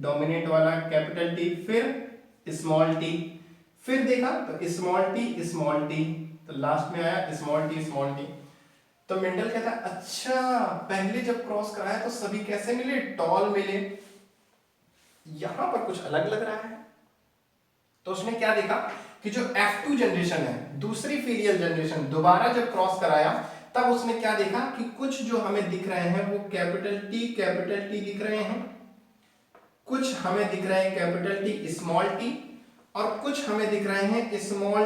Speaker 1: डोमिनेंट वाला कैपिटल टी फिर स्मॉल टी, फिर देखा तो स्मॉल टी, तो लास्ट में आया स्मॉल टी। तो मेंडल कहता है अच्छा पहले जब क्रॉस कराया तो सभी कैसे मिले, टॉल मिले, यहां पर कुछ अलग लग रहा है। तो उसने क्या देखा कि जो F2 जनरेशन है, दूसरी फीलियल जनरेशन, दोबारा जब क्रॉस कराया तब उसने क्या देखा कि कुछ जो हमें दिख रहे हैं वो कैपिटल टी दिख रहे हैं, कुछ हमें दिख रहे हैं कैपिटल टी स्मॉल टी, और कुछ हमें दिख रहे हैं स्मॉल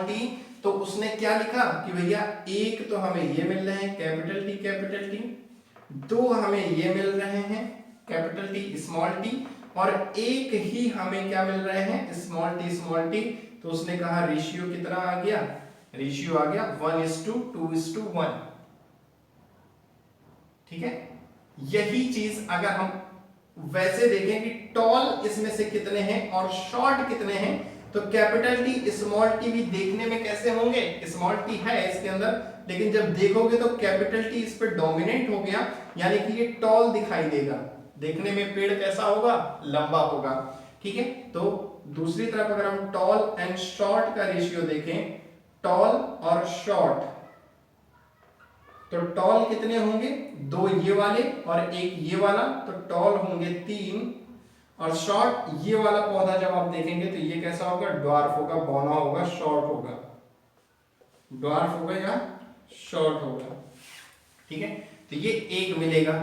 Speaker 1: टी। तो उसने क्या लिखा कि भैया एक तो हमें ये मिल रहे हैं कैपिटल टी, दो हमें ये मिल रहे हैं कैपिटल टी स्मॉल टी, और एक ही हमें क्या मिल रहे हैं स्मॉल टी। तो उसने कहा रेशियो कितना आ गया, रेशियो आ गया 1:2:1। ठीक है, यही चीज अगर हम वैसे देखें कि टॉल इसमें से कितने हैं और शॉर्ट कितने हैं, तो कैपिटल टी स्मॉल टी भी देखने में कैसे होंगे, स्मॉल टी है इसके अंदर, लेकिन जब देखोगे तो कैपिटल टी इस पर डोमिनेट हो गया, यानी कि ये टॉल दिखाई देगा, देखने में पेड़ कैसा होगा, लंबा होगा। ठीक है, तो दूसरी तरफ अगर हम टॉल एंड शॉर्ट का रेशियो देखें, टॉल और शॉर्ट, तो टॉल कितने होंगे, दो ये वाले और एक ये वाला, तो टॉल होंगे 3, और शॉर्ट ये वाला पौधा जब आप देखेंगे तो ये कैसा होगा, ड्वार्फ होगा, बौना होगा, शॉर्ट होगा, ड्वार्फ होगा या
Speaker 2: शॉर्ट होगा।
Speaker 1: ठीक है, तो ये एक मिलेगा।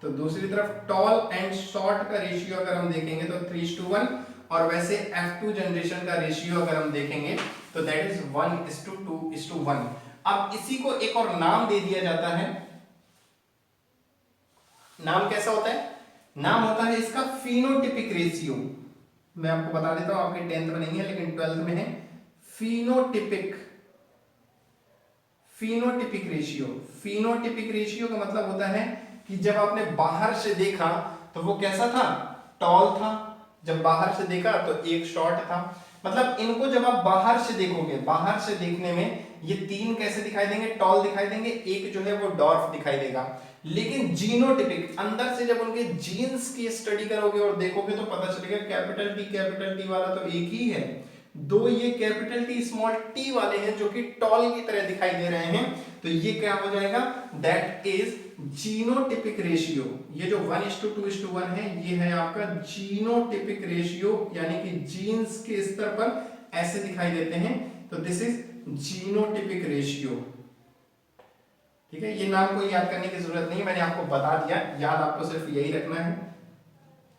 Speaker 1: तो दूसरी तरफ टॉल एंड शॉर्ट का रेशियो अगर हम देखेंगे तो 3:1, और वैसे F2 जनरेशन का रेशियो अगर हम देखेंगे तो दैट इज 1:2:1। अब इसी को एक और नाम दे दिया जाता है। नाम कैसा होता है? नाम होता है इसका फिनोटिपिक रेशियो। मैं आपको बता देता हूं, आपके 10th में नहीं है लेकिन 12th में है। Phenotypic phenotypic ratio. Phenotypic ratio का मतलब होता है कि जब आपने बाहर से देखा तो वो कैसा था? टॉल था। जब बाहर से देखा तो एक शॉर्ट था। मतलब इनको जब आप बाहर से देखोगे, बाहर से देखने में ये तीन कैसे दिखाई देंगे? टॉल दिखाई देंगे, एक जो है वो डॉर्फ दिखाई देगा। लेकिन जीनोटिपिक, अंदर से जब उनके जीन्स की स्टडी करोगे और देखोगे तो पता चलेगा कैपिटल टी वाला तो एक ही है। दो ये कैपिटल टी स्मॉल टी वाले हैं जो कि टॉल की तरह दिखाई दे रहे हैं। तो ये क्या हो जाएगा? That is genotypic ratio. ये जो 1:2:1 है ये है आपका जीनोटिपिक रेशियो, यानी कि जीन्स के स्तर पर ऐसे दिखाई देते हैं। तो दिस इज जीनोटिपिक रेशियो। ठीक है, ये नाम को याद करने की जरूरत नहीं, मैंने आपको बता दिया। याद आपको सिर्फ यही रखना है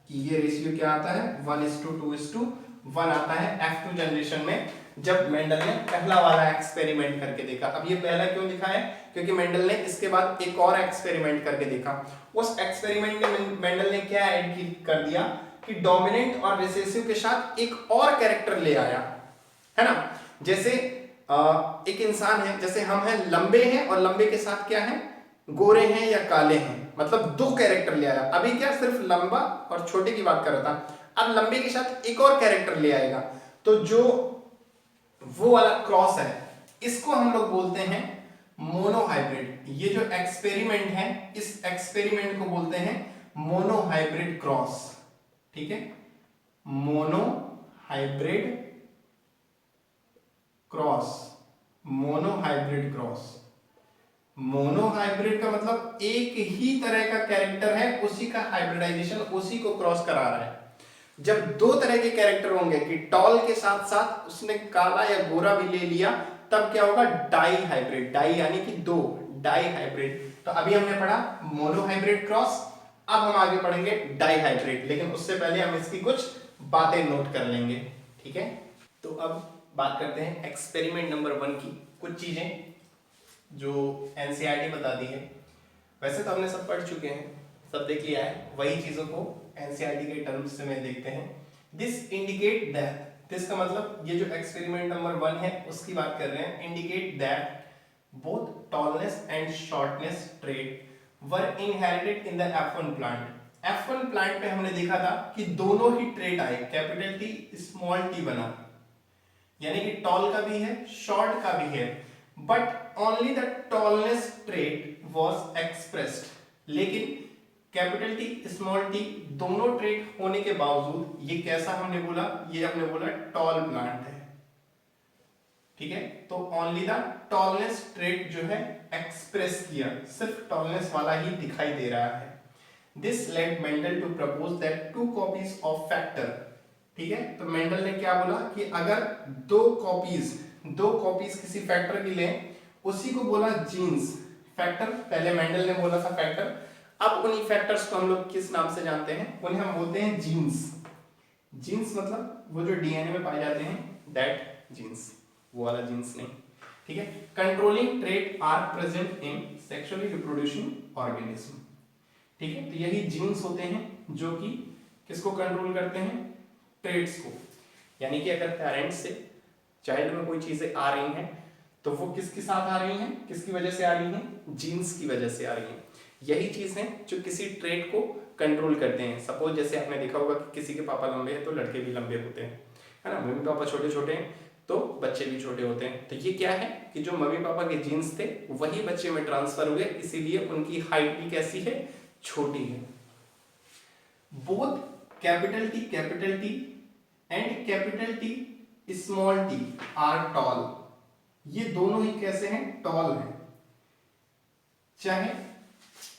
Speaker 1: कि ये रेशियो क्या आता है? 1:2:1 आता है F2 जनरेशन में, जब मेंडल ने पहला वाला एक्सपेरिमेंट करके देखा। अब ये पहला क्यों लिखा है? क्योंकि मेंडल ने इसके बाद एक और एक्सपेरिमेंट करके देखा। उस एक्सपेरिमेंट में मेंडल ने क्या ऐड कर दिया कि डोमिनेंट और रिसेसिव के साथ एक और कैरेक्टर ले आया, है ना। जैसे एक इंसान है, जैसे हम हैं, लंबे हैं, और लंबे के साथ क्या है? गोरे हैं या काले हैं। मतलब दो कैरेक्टर ले आया। अभी क्या सिर्फ लंबा और छोटे की बात कर रहा था, अब लंबे के साथ एक और कैरेक्टर ले आएगा। तो जो वो वाला क्रॉस है, इसको हम लोग बोलते हैं मोनोहाइब्रिड। ये जो एक्सपेरिमेंट है, इस एक्सपेरिमेंट को बोलते हैं मोनोहाइब्रिड क्रॉस। ठीक है, monohybrid cross, monohybrid cross. Monohybrid का मतलब एक ही तरह का कैरेक्टर है, उसी का हाइब्रिडाइजेशन, उसी को क्रॉस करा रहा है। जब दो तरह के कैरेक्टर होंगे कि टॉल के साथ साथ उसने काला या गोरा भी ले लिया, तब क्या होगा? Die hybrid. डाई यानी कि दो, डाई हाइब्रिड। तो अभी हमने पढ़ा मोनोहाइब्रिड क्रॉस, अब हम आगे पढ़ेंगे डाई हाइब्रिड, लेकिन उससे पहले हम इसकी कुछ बातें नोट कर लेंगे। ठीक है, तो अब बात करते हैं एक्सपेरिमेंट नंबर 1 की कुछ चीजें जो एनसीईआरटी बताती है। वैसे तो हमने सब पढ़ चुके हैं, सब देख लिया है, वही चीजों को एनसीईआरटी के टर्म्स से में देखते हैं। दिस इंडिकेट दैट, दिस का मतलब ये जो एक्सपेरिमेंट नंबर 1 है उसकी बात कर रहे हैं। Indicate that both tallness and shortness trait were inherited in the F1 plant. F1 plant पे हमने देखा था कि दोनों ही ट्रेट आए, कैपिटल टी स्मॉल टी बना, यानी कि टॉल का भी है, शॉर्ट का भी है, but only the tallness trait was expressed. लेकिन कैपिटल टी स्मॉल टी दोनों ट्रेट होने के बावजूद ये कैसा हमने बोला? ये हमने बोला टॉल प्लांट है। ठीक है, तो ओनली द टॉलनेस ट्रेट जो है एक्सप्रेस किया, सिर्फ टॉलनेस वाला ही दिखाई दे रहा है। This led Mendel to propose that 2 copies of factor. ठीक है, तो मेंडल ने क्या बोला कि अगर दो कॉपीज किसी फैक्टर की लें, उसी को बोला जीन्स। फैक्टर पहले मेंडल ने बोला था फैक्टर, अब उन्हीं फैक्टर्स को हम लोग किस नाम से जानते हैं? उन्हें हम बोलते हैं जीन्स। जीन्स मतलब वो जो डीएनए में पाए जाते हैं, दैट जीन्स, वो वाला जीन्स नहीं। ठीक है, controlling trait are present in sexually reproducing organism. ठीक है, तो यही जीन्स होते हैं जो कि किसको कंट्रोल करते हैं? ट्रेट्स को। यानी कि अगर पेरेंट्स से चाइल्ड में कोई चीजें आ रही हैं तो वो किसके साथ आ रही हैं? किसकी वजह से आ रही हैं? जीन्स की वजह से आ रही हैं। यही चीज है जो किसी ट्रेट को कंट्रोल करते हैं। सपोज जैसे आपने देखा होगा कि किसी के पापा लंबे हैं तो लड़के भी लंबे होते हैं, है ना। मम्मी पापा छोटे छोटे हैं तो बच्चे भी छोटे होते हैं। तो ये क्या है कि जो मम्मी पापा के जीन्स थे वही बच्चे में ट्रांसफर हुए, इसीलिए उनकी हाइट भी कैसी है? छोटी है। Both capital T and capital T small T are tall. ये दोनों ही कैसे हैं? टॉल हैं। चाहे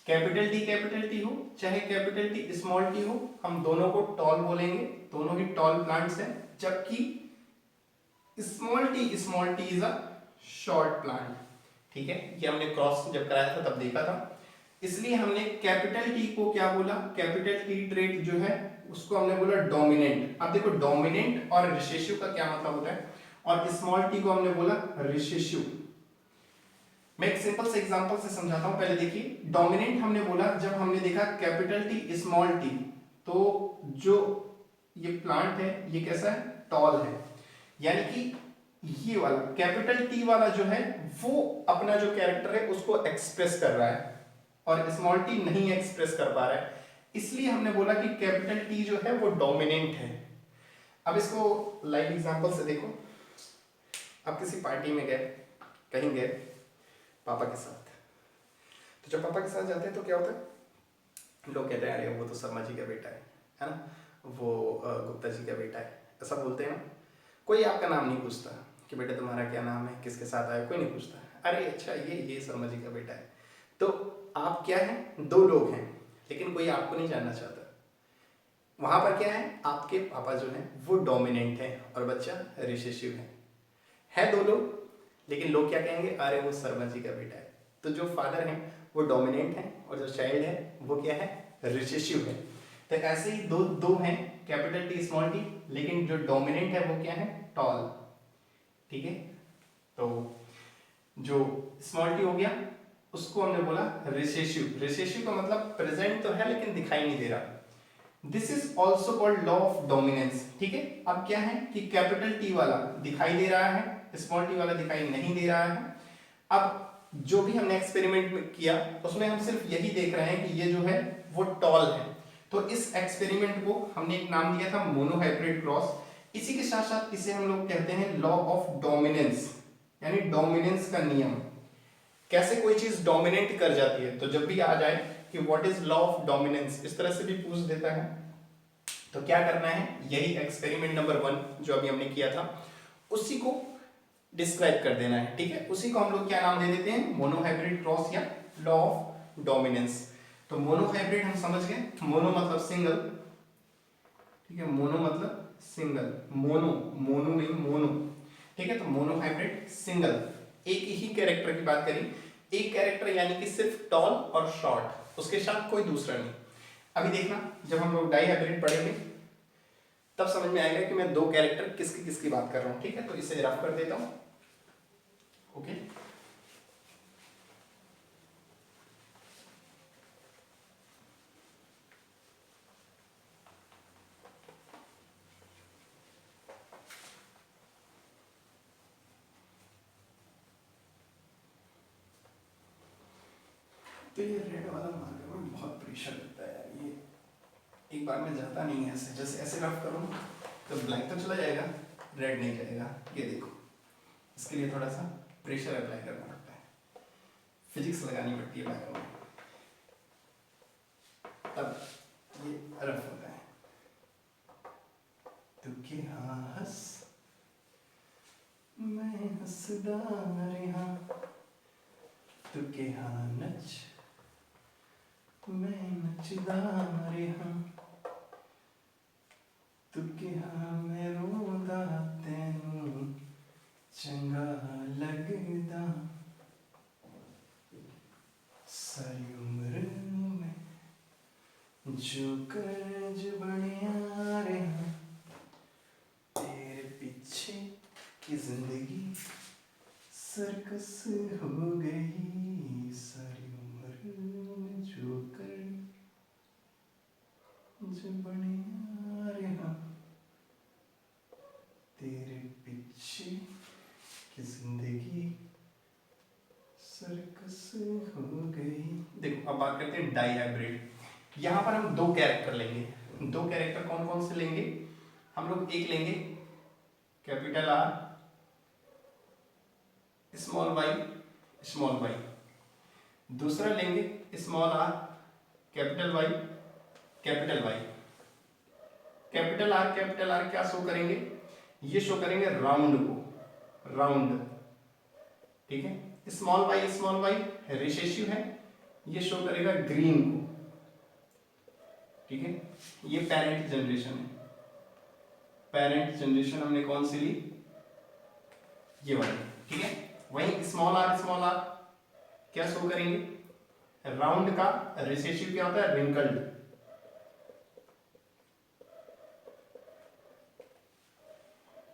Speaker 1: कैपिटल टी हो चाहे कैपिटल टी स्मॉल टी हो, हम दोनों को टॉल बोलेंगे, दोनों ही टॉल प्लांट्स हैं। जबकि small T is a short plant. ठीक है, ये हमने क्रॉस जब कराया था तब देखा था। इसलिए हमने कैपिटल टी को क्या बोला, कैपिटल टी ट्रेट जो है उसको हमने बोला डोमिनेंट। अब देखो डोमिनेंट और रिसेसिव का क्या मतलब होता है, और स्मॉल टी को हमने बोला रिसेसिव। मैं एक सिंपल से एग्जांपल से समझाता हूं। पहले देखिए, डोमिनेंट हमने बोला जब हमने देखा कैपिटल टी स्मॉल टी, तो जो ये प्लांट है ये कैसा है, टॉल है, यानी कि ये वाला कैपिटल टी वाला जो है वो अपना जो कैरेक्टर है उसको एक्सप्रेस कर रहा है, और स्मॉल टी नहीं एक्सप्रेस कर पा रहा है, इसलिए हमने बोला कि कैपिटल टी जो है वो डोमिनेंट है। अब इसको लाइव एग्जांपल से देखो। आप किसी पार्टी में गए, कहीं गए पापा के साथ, तो जब पापा के साथ जाते हैं तो क्या होता है, लोग कहते हैं अरे वो तो शर्मा जी का बेटा है ना, वो गुप्ता जी का बेटा है, ऐसा बोलते हैं ना। कोई आपका नाम नहीं पूछता कि बेटा तुम्हारा क्या नाम है, किसके साथ आए, कोई नहीं पूछता, अरे अच्छा ये शर्मा जी का बेटा है। तो आप क्या है, दो लोग हैं लेकिन कोई आपको नहीं जानना चाहता। वहां पर क्या है, आपके पापा जो है वो डोमिनेंट है और बच्चा रिसेसिव है दो लोग, लेकिन लोग क्या कहेंगे, अरे वो शर्मा जी का बेटा है। तो जो फादर है वो डोमिनेंट है और जो चाइल्ड है वो क्या है, रिसेसिव है। तो ऐसे ही दो दो हैं, कैपिटल टी स्मॉल टी, लेकिन जो डोमिनेंट है वो क्या है, टॉल। ठीक है, तो जो स्मॉल टी हो गया उसको हमने बोला रिसेसिव। रिसेसिव का मतलब प्रेजेंट तो है लेकिन दिखाई नहीं दे रहा। This is also called law of dominance. ठीक है, अब क्या है कि कैपिटल टी वाला दिखाई दे रहा है, स्मॉल टी वाला दिखाई नहीं दे रहा है। अब जो भी हमने एक्सपेरिमेंट में किया उसमें हम सिर्फ यही देख रहे हैं कि ये जो है वो टॉल है। तो इस एक्सपेरिमेंट को हमने एक नाम दिया था मोनोहाइब्रिड क्रॉस। इसी के साथ साथ इसे हम लोग कहते हैं लॉ ऑफ डोमिनेंस, यानी डोमिनेंस का नियम। कैसे कोई चीज डोमिनेट कर जाती है, तो जब भी आ जाए कि what is law of dominance इस तरह से भी पूछ देता है, तो क्या करना है, यही एक्सपेरिमेंट नंबर 1 जो अभी हमने किया था उसी को डिस्क्राइब कर देना है। ठीक है, उसी को हम लोग क्या नाम दे देते हैं, मोनोहाइब्रिड क्रॉस या लॉ ऑफ डोमिनेंस। तो मोनोहाइब्रिड हम समझ गए, मोनो मतलब सिंगल, ठीक है, मोनो मतलब सिंगल, मोनो मोनो नहीं मोनो। ठीक है, तो मोनोहाइब्रिड सिंगल, एक ही कैरेक्टर की बात करी, एक कैरेक्टर यानी कि सिर्फ टॉल और शॉर्ट, उसके साथ कोई दूसरा नहीं। अभी देखना जब हम लोग डाइहाइब्रिड पढ़ेंगे तब समझ में आएगा कि मैं दो कैरेक्टर किसकी किसकी बात कर रहा हूं। ठीक है, तो इसे रफ कर देता हूं। ओके, तो ये रेड वाला मार्कर में बहुत प्रेशर लगता है यार, ये एक बार में जाता नहीं है ऐसे, जैसे ऐसे रफ करूँ तो ब्लैक तो चला जाएगा, रेड नहीं जाएगा। ये देखो, इसके लिए थोड़ा सा प्रेशर अप्लाई करना पड़ता है, फिजिक्स लगानी पड़ती है बैकग्राउंड में, तब ये रफ होता है। तू क्या हंस मैं हंसदा रहा, तू क्या नच मैं नचदा रहा, तू क्या मैं रोंदा तैनू चंगा लगदा, सारी उम्र में जो कर्ज बनिया रहा, तेरे पीछे की जिंदगी सर्कस हो गई, सारी उम्र में जो कर्ज बनिया रहा, तेरे पीछे की जिंदगी सर्कस हो गई। देखो अब बात करते हैं डाइहाइब्रिड। यहाँ पर हम दो कैरेक्टर लेंगे। दो कैरेक्टर कौन कौन से लेंगे, हम लोग एक लेंगे कैपिटल आर स्मॉल वाई, दूसरा लेंगे small R capital Y. Capital R क्या शो करेंगे, ये शो करेंगे राउंड को, राउंड। ठीक है, स्मॉल वाई रिसेसिव है, ये शो करेगा ग्रीन को। ठीक है, ये पेरेंट जनरेशन है। पेरेंट जनरेशन हमने कौन सी ली, ये वाली। ठीक है, वहीं स्मॉल आर क्या शो करेंगे? राउंड का रिसेसिव क्या होता है? रिंकल्ड।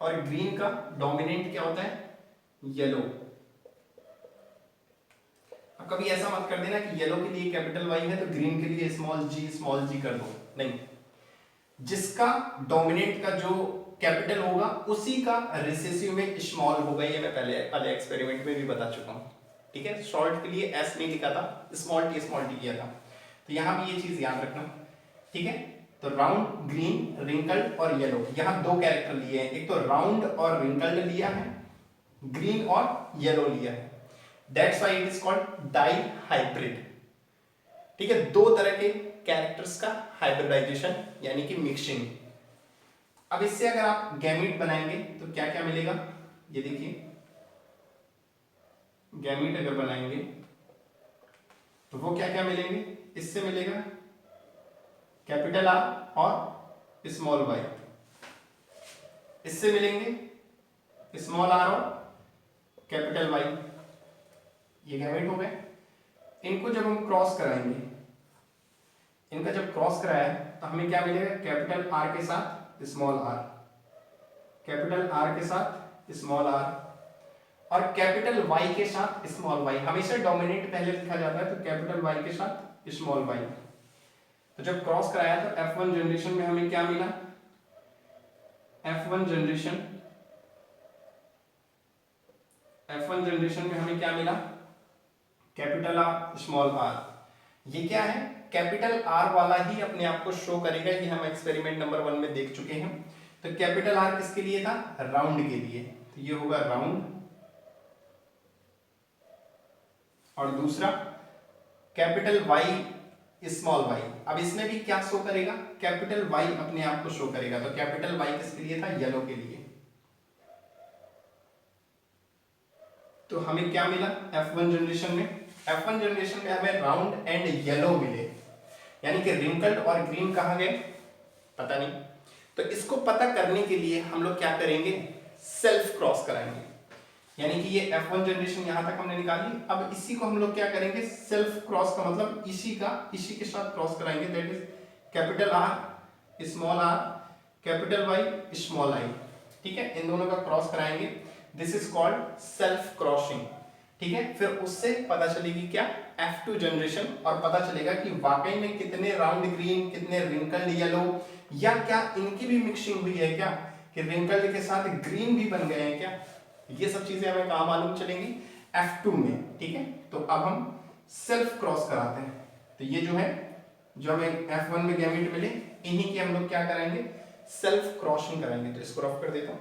Speaker 1: और ग्रीन का डोमिनेंट क्या होता है? येलो। अब कभी ऐसा मत कर देना कि येलो के लिए कैपिटल वाई है तो ग्रीन के लिए स्मॉल जी कर दो, नहीं। जिसका डोमिनेंट का जो कैपिटल होगा उसी का रिसेसिव में स्मॉल होगा, ये मैं पहले वाले एक्सपेरिमेंट में भी बता चुका हूं। ठीक है, शॉर्ट के लिए एस नहीं लिखा था, स्मॉल टी किया था, तो यहां भी ये चीज याद रखना। ठीक है, तो राउंड, ग्रीन, रिंकल्ड और येलो, यहां दो कैरेक्टर लिए हैं, एक तो राउंड और रिंकल्ड लिया है, ग्रीन और येलो लिया है। That's why it is called dihybrid. ठीक है, दो तरह के कैरेक्टर्स का हाइब्रिडाइजेशन यानी कि मिक्सिंग। अब इससे अगर आप गैमीट बनाएंगे तो क्या क्या मिलेगा, ये देखिए। गैमीट अगर बनाएंगे तो वो क्या क्या मिलेंगे, इससे मिलेगा कैपिटल आर और स्मॉल वाई, इससे मिलेंगे स्मॉल आर और कैपिटल वाई, ये गैमेट हो गए। इनको जब हम क्रॉस कराएंगे, इनका जब क्रॉस कराया तो हमें क्या मिलेगा, कैपिटल आर के साथ स्मॉल आर, कैपिटल आर के साथ स्मॉल आर और कैपिटल वाई के साथ स्मॉल वाई। हमेशा डोमिनेंट पहले लिखा जाता है, तो कैपिटल वाई के साथ स्मॉल वाई। तो जब क्रॉस कराया तो F1 जनरेशन में हमें क्या मिला, F1 जनरेशन में हमें क्या मिला, कैपिटल आर स्मॉल आर। ये क्या है, कैपिटल आर वाला ही अपने आप को शो करेगा, ये हम एक्सपेरिमेंट नंबर 1 में देख चुके हैं। तो कैपिटल आर किसके लिए था, राउंड के लिए, तो ये होगा राउंड। और दूसरा कैपिटल वाई स्मॉल वाई, अब इसमें भी क्या शो करेगा, कैपिटल वाई अपने आप को शो करेगा। तो कैपिटल वाई किसके लिए था, येलो के लिए। तो हमें क्या मिला F1 जनरेशन में, F1 जनरेशन में हमें राउंड एंड येलो मिले, यानी कि रिंकल्ड और ग्रीन कहाँ गए पता नहीं। तो इसको पता करने के लिए हम लोग क्या करेंगे, सेल्फ क्रॉस कराएंगे, यानी कि ये F1 जनरेशन यहां तक हमने निकाली। अब इसी को हम लोग क्या करेंगे, सेल्फ क्रॉस का मतलब इसी के साथ क्रॉस कराएंगे, that is capital R small R, capital Y small I. ठीक है, इन दोनों का क्रॉस कराएंगे, this is called self crossing. ठीक है, फिर उससे पता चलेगी क्या, F2 जनरेशन, और पता चलेगा कि वाकई में कितने राउंड ग्रीन, कितने रिंकल्ड येलो, या क्या इनकी भी मिक्सिंग हुई है क्या, कि रिंकल्ड के साथ ग्रीन भी बन गए हैं क्या। ये सब चीजें हमें कहां मालूम चलेंगी, F2 में। ठीक है, तो अब हम सेल्फ क्रॉस कराते हैं। तो ये जो है, जो हमें F1 में गैमेट मिले, इन्हीं की हम लोग क्या कराएंगे, सेल्फ क्रॉसिंग कराएंगे। तो इसको रफ कर देता हूं।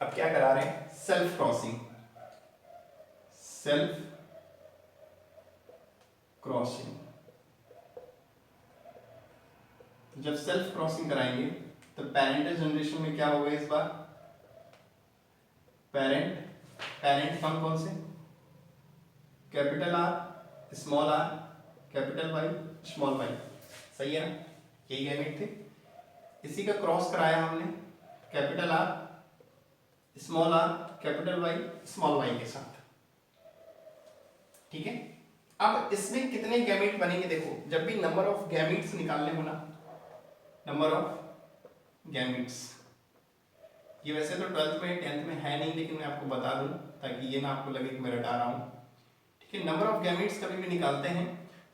Speaker 1: अब क्या करा रहे हैं, सेल्फ क्रॉसिंग, सेल्फ क्रॉसिंग। जब सेल्फ क्रॉसिंग कराएंगे तो पेरेंटल जनरेशन में क्या होगा इस बार, पेरेंट कौन कौन से, capital R small R, capital Y small Y, सही है ना, यही गैमेट थे। इसी का क्रॉस कराया हमने, capital R small R, capital Y small Y के साथ। ठीक है, अब इसमें कितने गैमेट बनेंगे, देखो जब भी नंबर ऑफ गैमेट्स निकालने हो ना, नंबर ऑफ गैमेट्स, ये वैसे तो 12th में 10th में है नहीं, लेकिन मैं आपको बता दूं ताकि ये ना आपको लगे कि मैं रटा रहा हूं। ठीक है, नंबर ऑफ गैमेट्स कभी भी निकालते हैं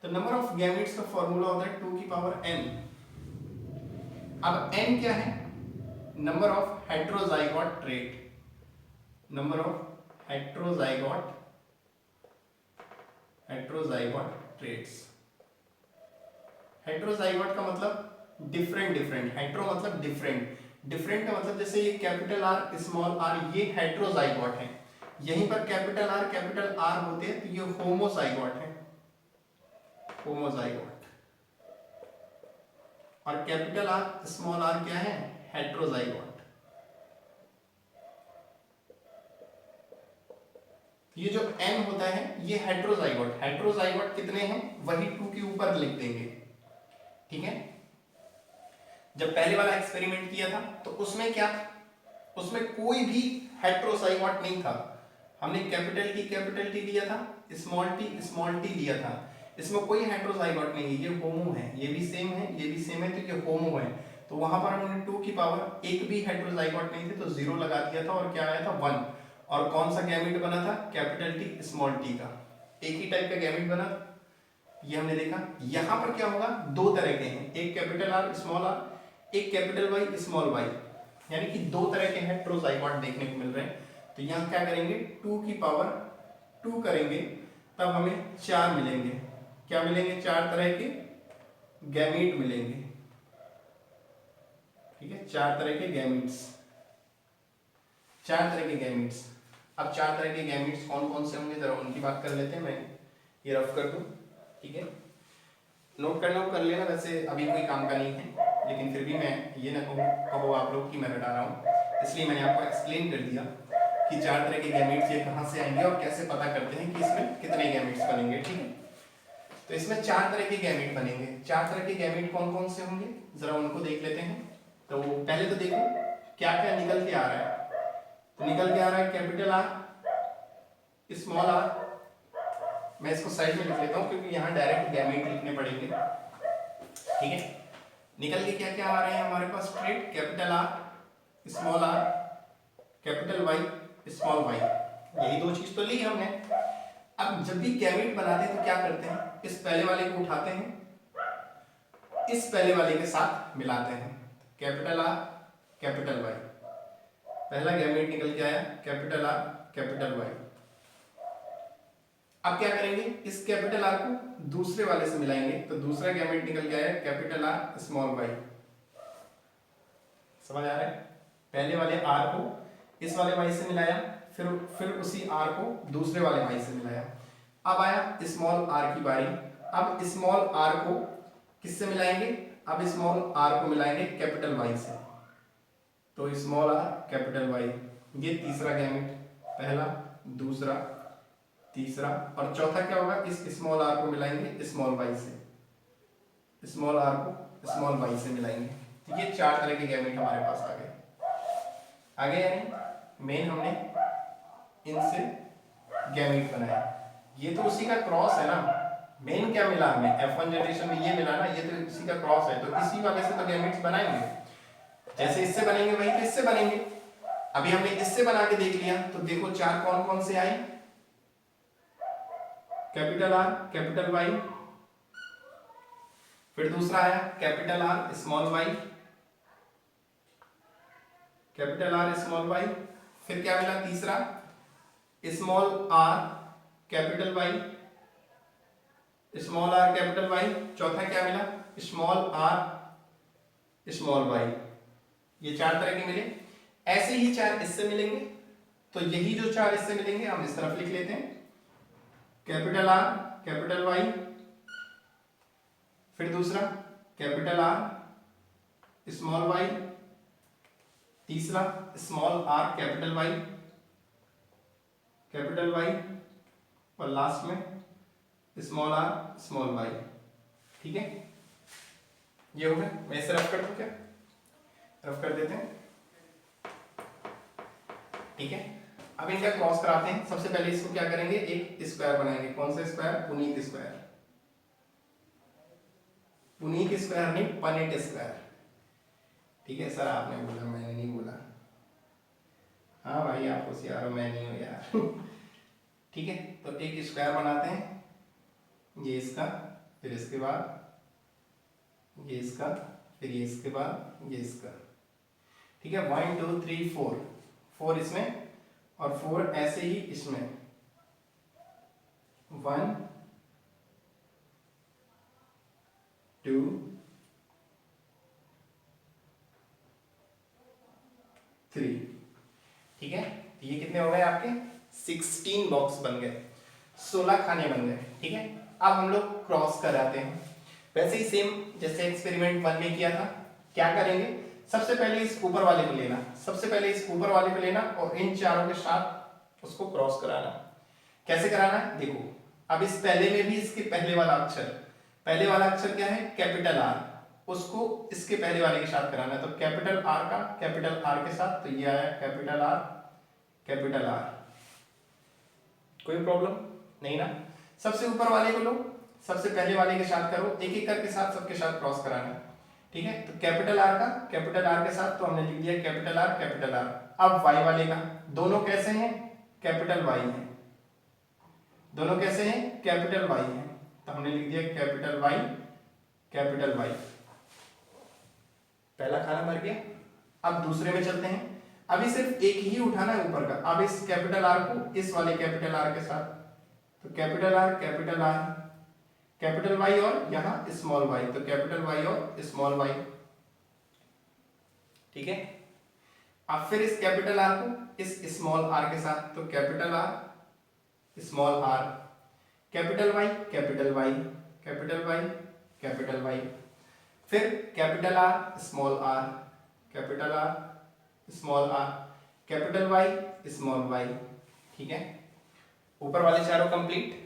Speaker 1: तो नंबर ऑफ गैमेट्स का फॉर्मूला होता है 2 की पावर n। अब n क्या है, number of heterozygote trait, number of heterozygote traits. Heterozygote का मतलब डिफरेंट, हेट्रो मतलब डिफरेंट, डिफरेंट का मतलब जैसे ये कैपिटल आर स्मॉल आर, ये हेट्रोजाइगोट है, यहीं पर कैपिटल आर होते हैं तो ये होमोजाइगोट है, होमोजाइगोट। और कैपिटल आर स्मॉल आर क्या है, हेट्रोजाइगोट। ये जो n होता है ये हेट्रोजाइगोट, हेट्रोजाइगोट कितने हैं वही 2 के ऊपर लिख देंगे, ठीक है। जब पहले वाला एक्सपेरिमेंट किया था तो उसमें क्या था, उसमें कोई भी हेट्रोजाइगोट नहीं था। हमने कैपिटल टी लिया था, स्मॉल टी लिया था। इसमें कोई हेट्रोजाइगोट नहीं है, ये होमो है, ये भी सेम है, ये भी सेम है, तो ये होमो है। तो वहां पर हमने 2 की पावर एक भी हेट्रोजाइगोट नहीं थे तो 0 लगा दिया था और क्या आया था 1। और कौन सा गैमेट बना था, कैपिटल टी स्मॉल टी का, एक ही टाइप का गैमेट बना, ये हमने देखा। यहां पर क्या होगा, दो तरह के हैं, एक कैपिटल आर स्मॉल आर, एक कैपिटल वाई स्मॉल वाई, यानी कि दो तरह के हेट्रोजाइगोट देखने को मिल रहे हैं। तो यहां क्या करेंगे, 2 की पावर 2 करेंगे तब हमें 4 मिलेंगे। क्या मिलेंगे, 4 तरह के गैमीट मिलेंगे। ठीक है, 4 तरह के गैमीट्स, 4 तरह के गैमीट्स। अब 4 तरह के गैमीट्स कौन कौन से होंगे, जरा उनकी बात कर लेते हैं। मैं ये रफ कर दूं, ठीक है, नोट करना कर लेना, वैसे अभी कोई काम का नहीं है, लेकिन फिर भी मैं ये ना कहो आप लोग कि मैं रटा रहा हूँ, इसलिए मैंने आपको एक्सप्लेन कर दिया कि 4 तरह के गैमीट्स ये कहाँ से आएंगे और कैसे पता करते हैं कि इसमें कितने गैमीट्स बनेंगे। ठीक है, तो इसमें 4 तरह के गैमीट बनेंगे। 4 तरह के गैमीट कौन कौन से होंगे, जरा उनको देख लेते हैं। तो पहले तो देखो क्या क्या निकल के आ रहा है। तो निकल के आ रहा है कैपिटल आर स्मॉल आर, मैं इसको साइड में लिख लेता हूँ क्योंकि यहाँ डायरेक्ट गैमीट लिखने पड़ेंगे। ठीक है, निकल के क्या क्या आ रहे हैं हमारे पास, straight capital R small R, capital Y small Y, यही दो चीज तो ली हमने। अब जब भी गैमीट बनाते हैं तो क्या करते हैं, इस पहले वाले को उठाते हैं, इस पहले वाले के साथ मिलाते हैं, कैपिटल आर कैपिटल वाई, पहला गैमेट निकल के आया कैपिटल आर कैपिटल वाई। अब क्या करेंगे, इस कैपिटल आर को दूसरे वाले से मिलाएंगे, तो दूसरा गैमेट निकल के आया कैपिटल आर स्मॉल वाई। समझ आ रहा है, पहले वाले आर को इस वाले वाई से मिलाया, फिर उसी आर को दूसरे वाले वाई से मिलाया। अब आया स्मॉल आर की बारी, अब स्मॉल आर को किससे मिलाएंगे, अब स्मॉल आर को मिलाएंगे कैपिटल वाई से, तो स्मॉल आर कैपिटल वाई, ये तीसरा गैमेट, पहला दूसरा तीसरा, और चौथा क्या होगा, इस स्मॉल आर को मिलाएंगे स्मॉल वाई से, स्मॉल आर को स्मॉल वाई से मिलाएंगे। तो ये 4 तरह के गैमेट हमारे पास आ गए। आगे यानी मेन हमने इनसे गैमेट बनाया, ये तो उसी का क्रॉस है ना। मेन क्या मिला हमें, F1 जनरेशन में ये मिला ना, ये तो इसी का क्रॉस है, तो इसी वाले से तो गैमेट्स बनाएंगे, जैसे इससे बनेंगे वही तो इससे बनेंगे। अभी हमने इससे बना के देख लिया, तो देखो 4 कौन कौन से आए, कैपिटल आर कैपिटल वाई, फिर दूसरा आया capital R small Y, capital R small Y, फिर क्या मिला तीसरा small R capital Y, small R capital Y, चौथा क्या मिला स्मॉल आर स्मॉल वाई। ये 4 तरह के मिले, ऐसे ही 4 इससे मिलेंगे, तो यही जो 4 इससे मिलेंगे हम इस तरफ लिख लेते हैं, कैपिटल आर कैपिटल वाई, फिर दूसरा कैपिटल आर स्मॉल वाई, तीसरा small R capital Y capital Y, और लास्ट में स्मॉल आर स्मॉल वाई। ठीक है, ये हो गया। मैं इसे रफ कर दूं क्या, रफ कर देते हैं। ठीक है, अब इनका क्रॉस कराते हैं। सबसे पहले इसको क्या करेंगे, एक स्क्वायर बनाएंगे। कौन सा square, Puneet square, Puneet square नहीं पनेट स्क्वायर। ठीक है सर, आपने बोला मैंने नहीं बोला। हाँ भाई आप होशियार हो, मैं नहीं हूं यार। ठीक है, तो एक स्क्वायर बनाते हैं, ये इसका, फिर इसके बाद ये इसका, फिर ये इसके बाद ये इसका। ठीक है, 1 2 3 4, 4 इसमें और 4 ऐसे ही इसमें, 1 2 3। ठीक है, तो ये कितने हो गए आपके, 16 बॉक्स बन गए, 16 खाने बन गए। ठीक है, अब हम लोग क्रॉस कराते हैं, वैसे ही सेम जैसे एक्सपेरिमेंट 1 में किया था। क्या करेंगे, सबसे पहले इस ऊपर वाले को लेना, सबसे पहले इस ऊपर वाले को लेना और इन चारों के साथ उसको क्रॉस कराना। कैसे कराना है देखो, अब इस पहले में भी इसके पहले वाला अक्षर क्या है, कैपिटल आर, उसको इसके पहले वाले के साथ कराना है। तो कैपिटल आर का कैपिटल आर के साथ, तो ये आया कैपिटल आर कैपिटल आर। कोई प्रॉब्लम नहीं ना। सबसे ऊपर वाले को लो, सबसे पहले वाले के साथ करो, एक एक करके साथ सबके साथ क्रॉस कराना है। ठीक है, तो कैपिटल आर का कैपिटल आर के साथ तो हमने लिख दिया कैपिटल आर कैपिटल आर। अब वाई वाले का, दोनों कैसे हैं, कैपिटल वाई है, दोनों कैसे हैं, कैपिटल वाई है, तो हमने लिख दिया कैपिटल वाई कैपिटल वाई। पहला खाना भर गया। अब दूसरे में चलते हैं। अभी सिर्फ एक ही उठाना है ऊपर का। अब इस कैपिटल आर को इस वाले कैपिटल आर के साथ, तो कैपिटल आर कैपिटल वाई और यहां स्मॉल वाई, तो कैपिटल वाई और स्मॉल वाई। ठीक है, अब फिर इस कैपिटल आर को इस स्मॉल आर के साथ, तो capital R small R, capital Y capital Y capital Y capital Y, फिर capital R small R capital R small R capital Y small Y. ठीक है, ऊपर वाले चारों कंप्लीट।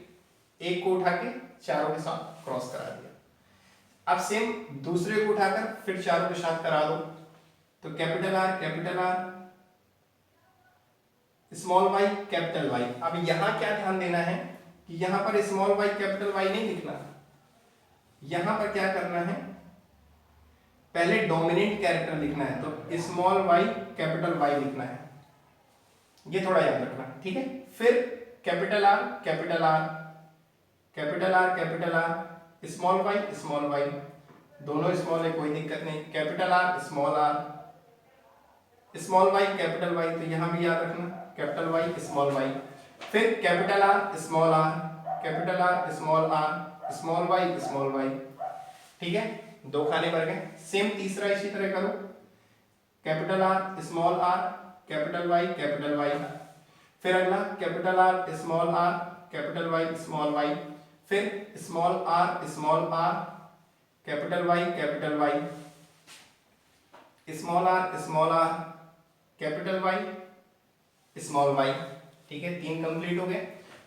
Speaker 1: एक को उठा के चारों के साथ क्रॉस करा दिया। अब सेम दूसरे को उठाकर फिर चारों के साथ करा दो, तो capital R small Y capital Y. अब यहां क्या ध्यान देना है कि यहां पर स्मॉल वाई कैपिटल वाई नहीं लिखना, यहां पर क्या करना है, पहले डोमिनेंट कैरेक्टर लिखना है, तो स्मॉल वाई कैपिटल वाई लिखना है, ये थोड़ा याद रखना। ठीक है, फिर capital R capital R capital R capital R small Y, दोनों स्मॉल है कोई दिक्कत नहीं, capital R small Y capital Y, तो यहां भी याद रखना कैपिटल वाई स्मॉल वाई, फिर capital R small R small Y. ठीक है, दो खाने भर गए। सेम तीसरा इसी तरह करो, कैपिटल आर कैपिटल वाई, फिर अगला कैपिटल आर कैपिटल वाई, फिर small R capital Y small R capital Y small Y. ठीक है, तीन कंप्लीट हो गए।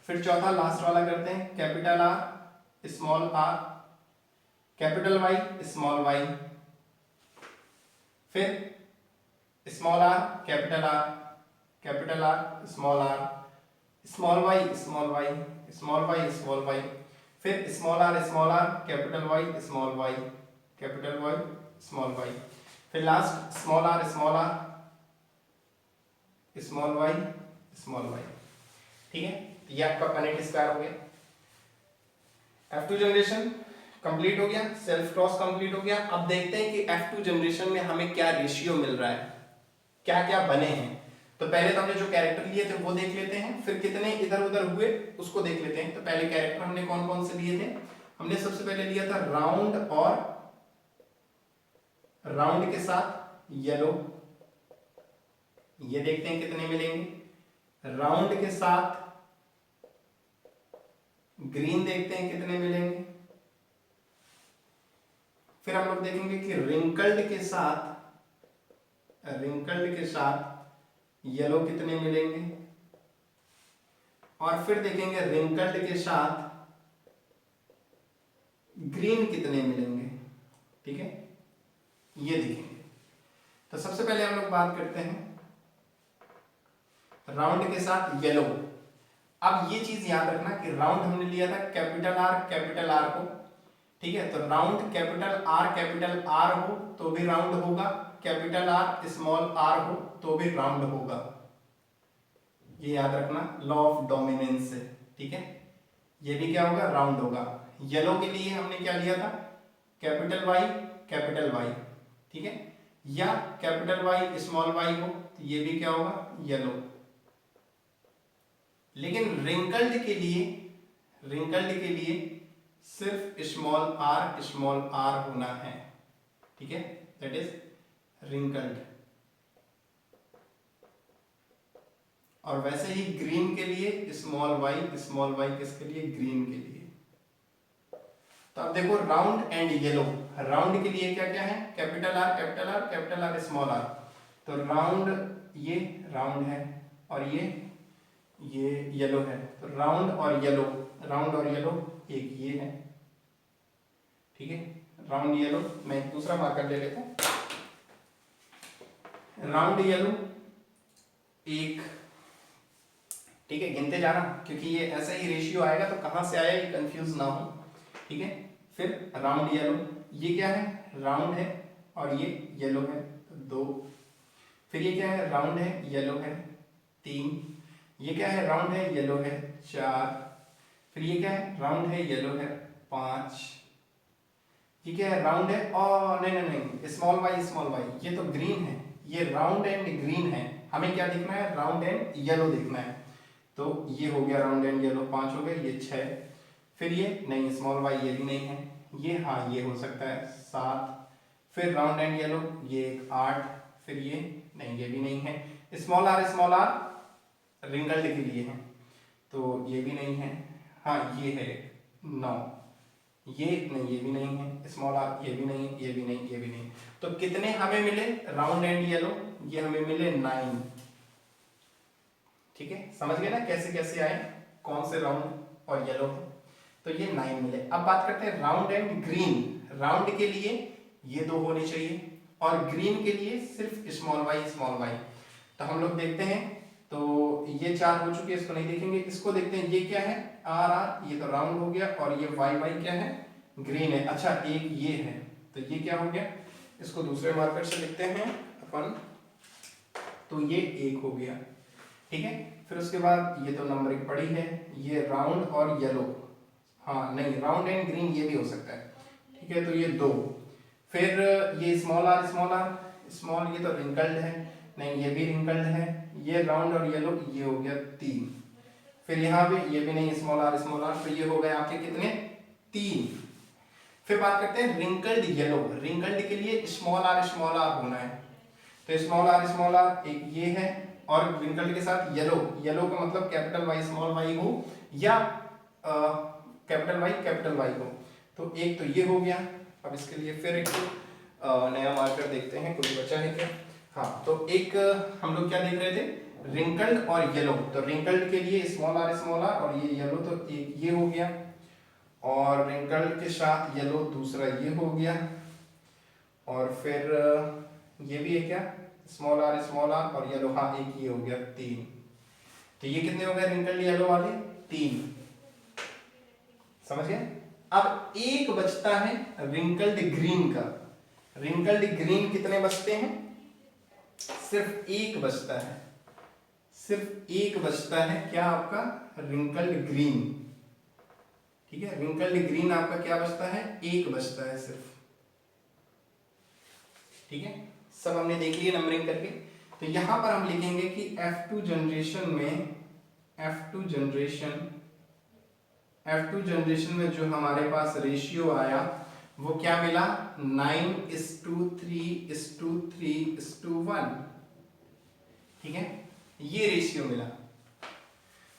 Speaker 1: फिर चौथा लास्ट वाला करते हैं, capital R capital Y small Y, फिर small R capital R small Y small Y, फिर small R capital Y small Y, फिर last small R small Y. ठीक है, ये आपका पनेट स्क्वायर हो गया। F2 जनरेशन कंप्लीट हो गया, सेल्फ क्रॉस कंप्लीट हो गया। अब देखते हैं कि F2 जनरेशन में हमें क्या रेशियो मिल रहा है, क्या क्या बने हैं। तो पहले तो हमने जो कैरेक्टर लिए थे वो देख लेते हैं, फिर कितने इधर उधर हुए उसको देख लेते हैं। तो पहले कैरेक्टर हमने कौन कौन से लिए थे, हमने सबसे पहले लिया था राउंड और राउंड के साथ येलो, ये देखते हैं कितने मिलेंगे। राउंड के साथ ग्रीन देखते हैं कितने मिलेंगे। फिर हम लोग देखेंगे कि रिंकल्ड के साथ येलो कितने मिलेंगे, और फिर देखेंगे रिंकल्ड के साथ ग्रीन कितने मिलेंगे। ठीक है, ये देखेंगे। तो सबसे पहले हम लोग बात करते हैं राउंड के साथ येलो। अब ये चीज याद रखना कि राउंड हमने लिया था कैपिटल आर को। ठीक है, तो राउंड कैपिटल आर हो तो भी राउंड होगा, कैपिटल आर स्मॉल आर हो तो भी राउंड होगा, ये याद रखना लॉ ऑफ डोमिनेंस से। ठीक है, ये भी क्या होगा, राउंड होगा। येलो के लिए हमने क्या लिया था, कैपिटल वाई। ठीक है, या कैपिटल वाई स्मॉल वाई हो तो ये भी क्या होगा, येलो। लेकिन रिंकल्ड के लिए सिर्फ स्मॉल आर होना है। ठीक है, दैट इज रिंकल्ड। और वैसे ही ग्रीन के लिए स्मॉल वाई किसके लिए, ग्रीन के लिए। तो अब देखो राउंड एंड येलो। राउंड के लिए क्या क्या है, कैपिटल आर स्मॉल आर। तो राउंड, ये राउंड है और ये येलो है, तो राउंड और येलो एक ये है। ठीक है, राउंड येलो, मैं एक दूसरा मार्कर ले लेता हूँ। राउंड येलो एक, ठीक है, गिनते जाना क्योंकि ये ऐसा ही रेशियो आएगा तो कहाँ से आया ये कंफ्यूज ना हो, ठीक है। फिर राउंड येलो, ये क्या है, राउंड है और ये येलो है तो 2। फिर ये क्या है, राउंड है येलो है 3। ये क्या है, राउंड है येलो है 4। फिर ये क्या है, राउंड है येलो है 5। ये क्या है, राउंड है, और नहीं नहीं नहीं, स्मॉल वाई, ये तो ग्रीन है, ये राउंड एंड ग्रीन है, हमें क्या देखना है, राउंड एंड येलो देखना है। तो ये हो गया राउंड एंड येलो, 5 हो गए, ये 6। फिर ये नहीं, स्मॉल वाई ये भी नहीं है, ये हाँ ये हो सकता है 7। फिर राउंड एंड येलो ये 8। फिर ये नहीं, ये भी नहीं है। स्मॉल आर रिंगल्ड के लिए है तो ये भी नहीं है। हाँ ये है 9। ये नहीं, ये भी नहीं है। स्मॉल आर ये भी नहीं, ये भी नहीं, ये भी नहीं। तो कितने हमें मिले राउंड एंड येलो, ये हमें मिले 9। ठीक है, समझ गए ना कैसे कैसे आए, कौन से राउंड और येलो है, तो ये 9 मिले। अब बात करते हैं राउंड एंड ग्रीन। राउंड के लिए ये 2 होने चाहिए और ग्रीन के लिए सिर्फ स्मॉल वाई। तो हम लोग देखते हैं, तो ये 4 हो चुके हैं, इसको नहीं देखेंगे, इसको देखते हैं। ये क्या है, आर, ये तो राउंड हो गया, और ये वाई क्या है, ग्रीन है। अच्छा एक ये है, तो ये क्या हो गया, इसको दूसरे मार्कर से लिखते हैं अपन, तो ये 1 हो गया, ठीक है। फिर उसके बाद ये तो नंबरिंग पड़ी है, ये राउंड और येलो, हाँ नहीं, राउंड एंड ग्रीन ये भी हो सकता है, ठीक है, तो ये 2। फिर ये स्मॉल आर, स्मॉल ये तो रिंकल्ड है, नहीं ये भी रिंकल्ड है। ये राउंड और येलो ये हो गया 3। फिर यहाँ पे ये भी नहीं, स्मॉल आर, तो ये हो गए आपके कितने, 3। फिर बात करते हैं रिंकल्ड येलो। रिंकल्ड के लिए स्मॉल आर होना है, तो स्मॉल आर एक ये है, और रिंकल्ड के साथ येलो का मतलब कैपिटल वाई स्मॉल वाई हो, या कैपिटल वाई हो। तो एक तो ये हो गया। अब इसके लिए फिर एक नया मार्कर देखते हैं, कोई बचा है क्या। हाँ, तो एक हम लोग क्या देख रहे थे, रिंकल्ड और येलो। तो रिंकल्ड के लिए स्मॉल आर और ये येलो, तो एक ये हो गया, और रिंकल्ड के साथ येलो दूसरा ये हो गया, और फिर ये भी है क्या, स्मॉल आर और येलो, हाँ एक ये हो गया 3। तो ये कितने हो गए रिंकल्ड येलो वाले, 3, समझ गए। अब एक बचता है रिंकल्ड ग्रीन का। रिंकल्ड ग्रीन कितने बचते हैं, सिर्फ एक बचता है, सिर्फ एक बचता है, क्या आपका, रिंकल्ड ग्रीन, ठीक है। रिंकल्ड ग्रीन आपका क्या बचता है, एक बचता है सिर्फ, ठीक है। सब हमने देख लिया नंबरिंग करके। तो यहां पर हम लिखेंगे कि F2 जनरेशन में जो हमारे पास रेशियो आया वो क्या मिला, 9:3:3:1, ठीक है, ये रेशियो मिला।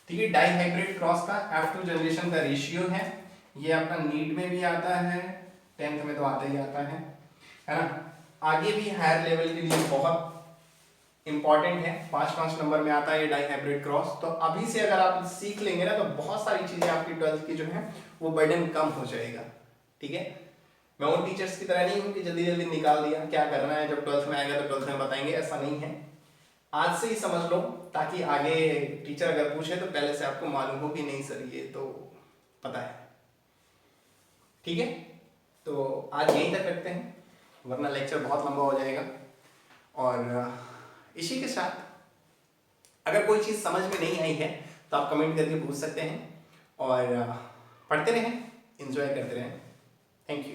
Speaker 1: ठीक है, डाई हाइब्रिड क्रॉस का F2 जनरेशन का रेशियो है। ये आपका नीट में भी आता है, 10th में तो आता ही आता है ना। आगे भी हायर लेवल के लिए बहुत इंपॉर्टेंट है, 5-5 नंबर में आता है ये डाई हाइब्रिड क्रॉस। तो अभी से अगर आप सीख लेंगे ना तो बहुत सारी चीजें आपकी 12th की जो है वो बर्डन कम हो जाएगा, ठीक है। मैं उन टीचर्स की तरह नहीं हूँ कि जल्दी जल्दी निकाल दिया, क्या करना है जब 12th में आएगा तो 12th में बताएंगे, ऐसा नहीं है। आज से ही समझ लो, ताकि आगे टीचर अगर पूछे तो पहले से आपको मालूम हो कि नहीं सर ये तो पता है, ठीक है। तो आज यहीं तक रखते हैं, वरना लेक्चर बहुत लंबा हो जाएगा। और इसी के साथ अगर कोई चीज़ समझ में नहीं आई है तो आप कमेंट करके पूछ सकते हैं, और पढ़ते रहें, एंजॉय करते रहें। Thank you.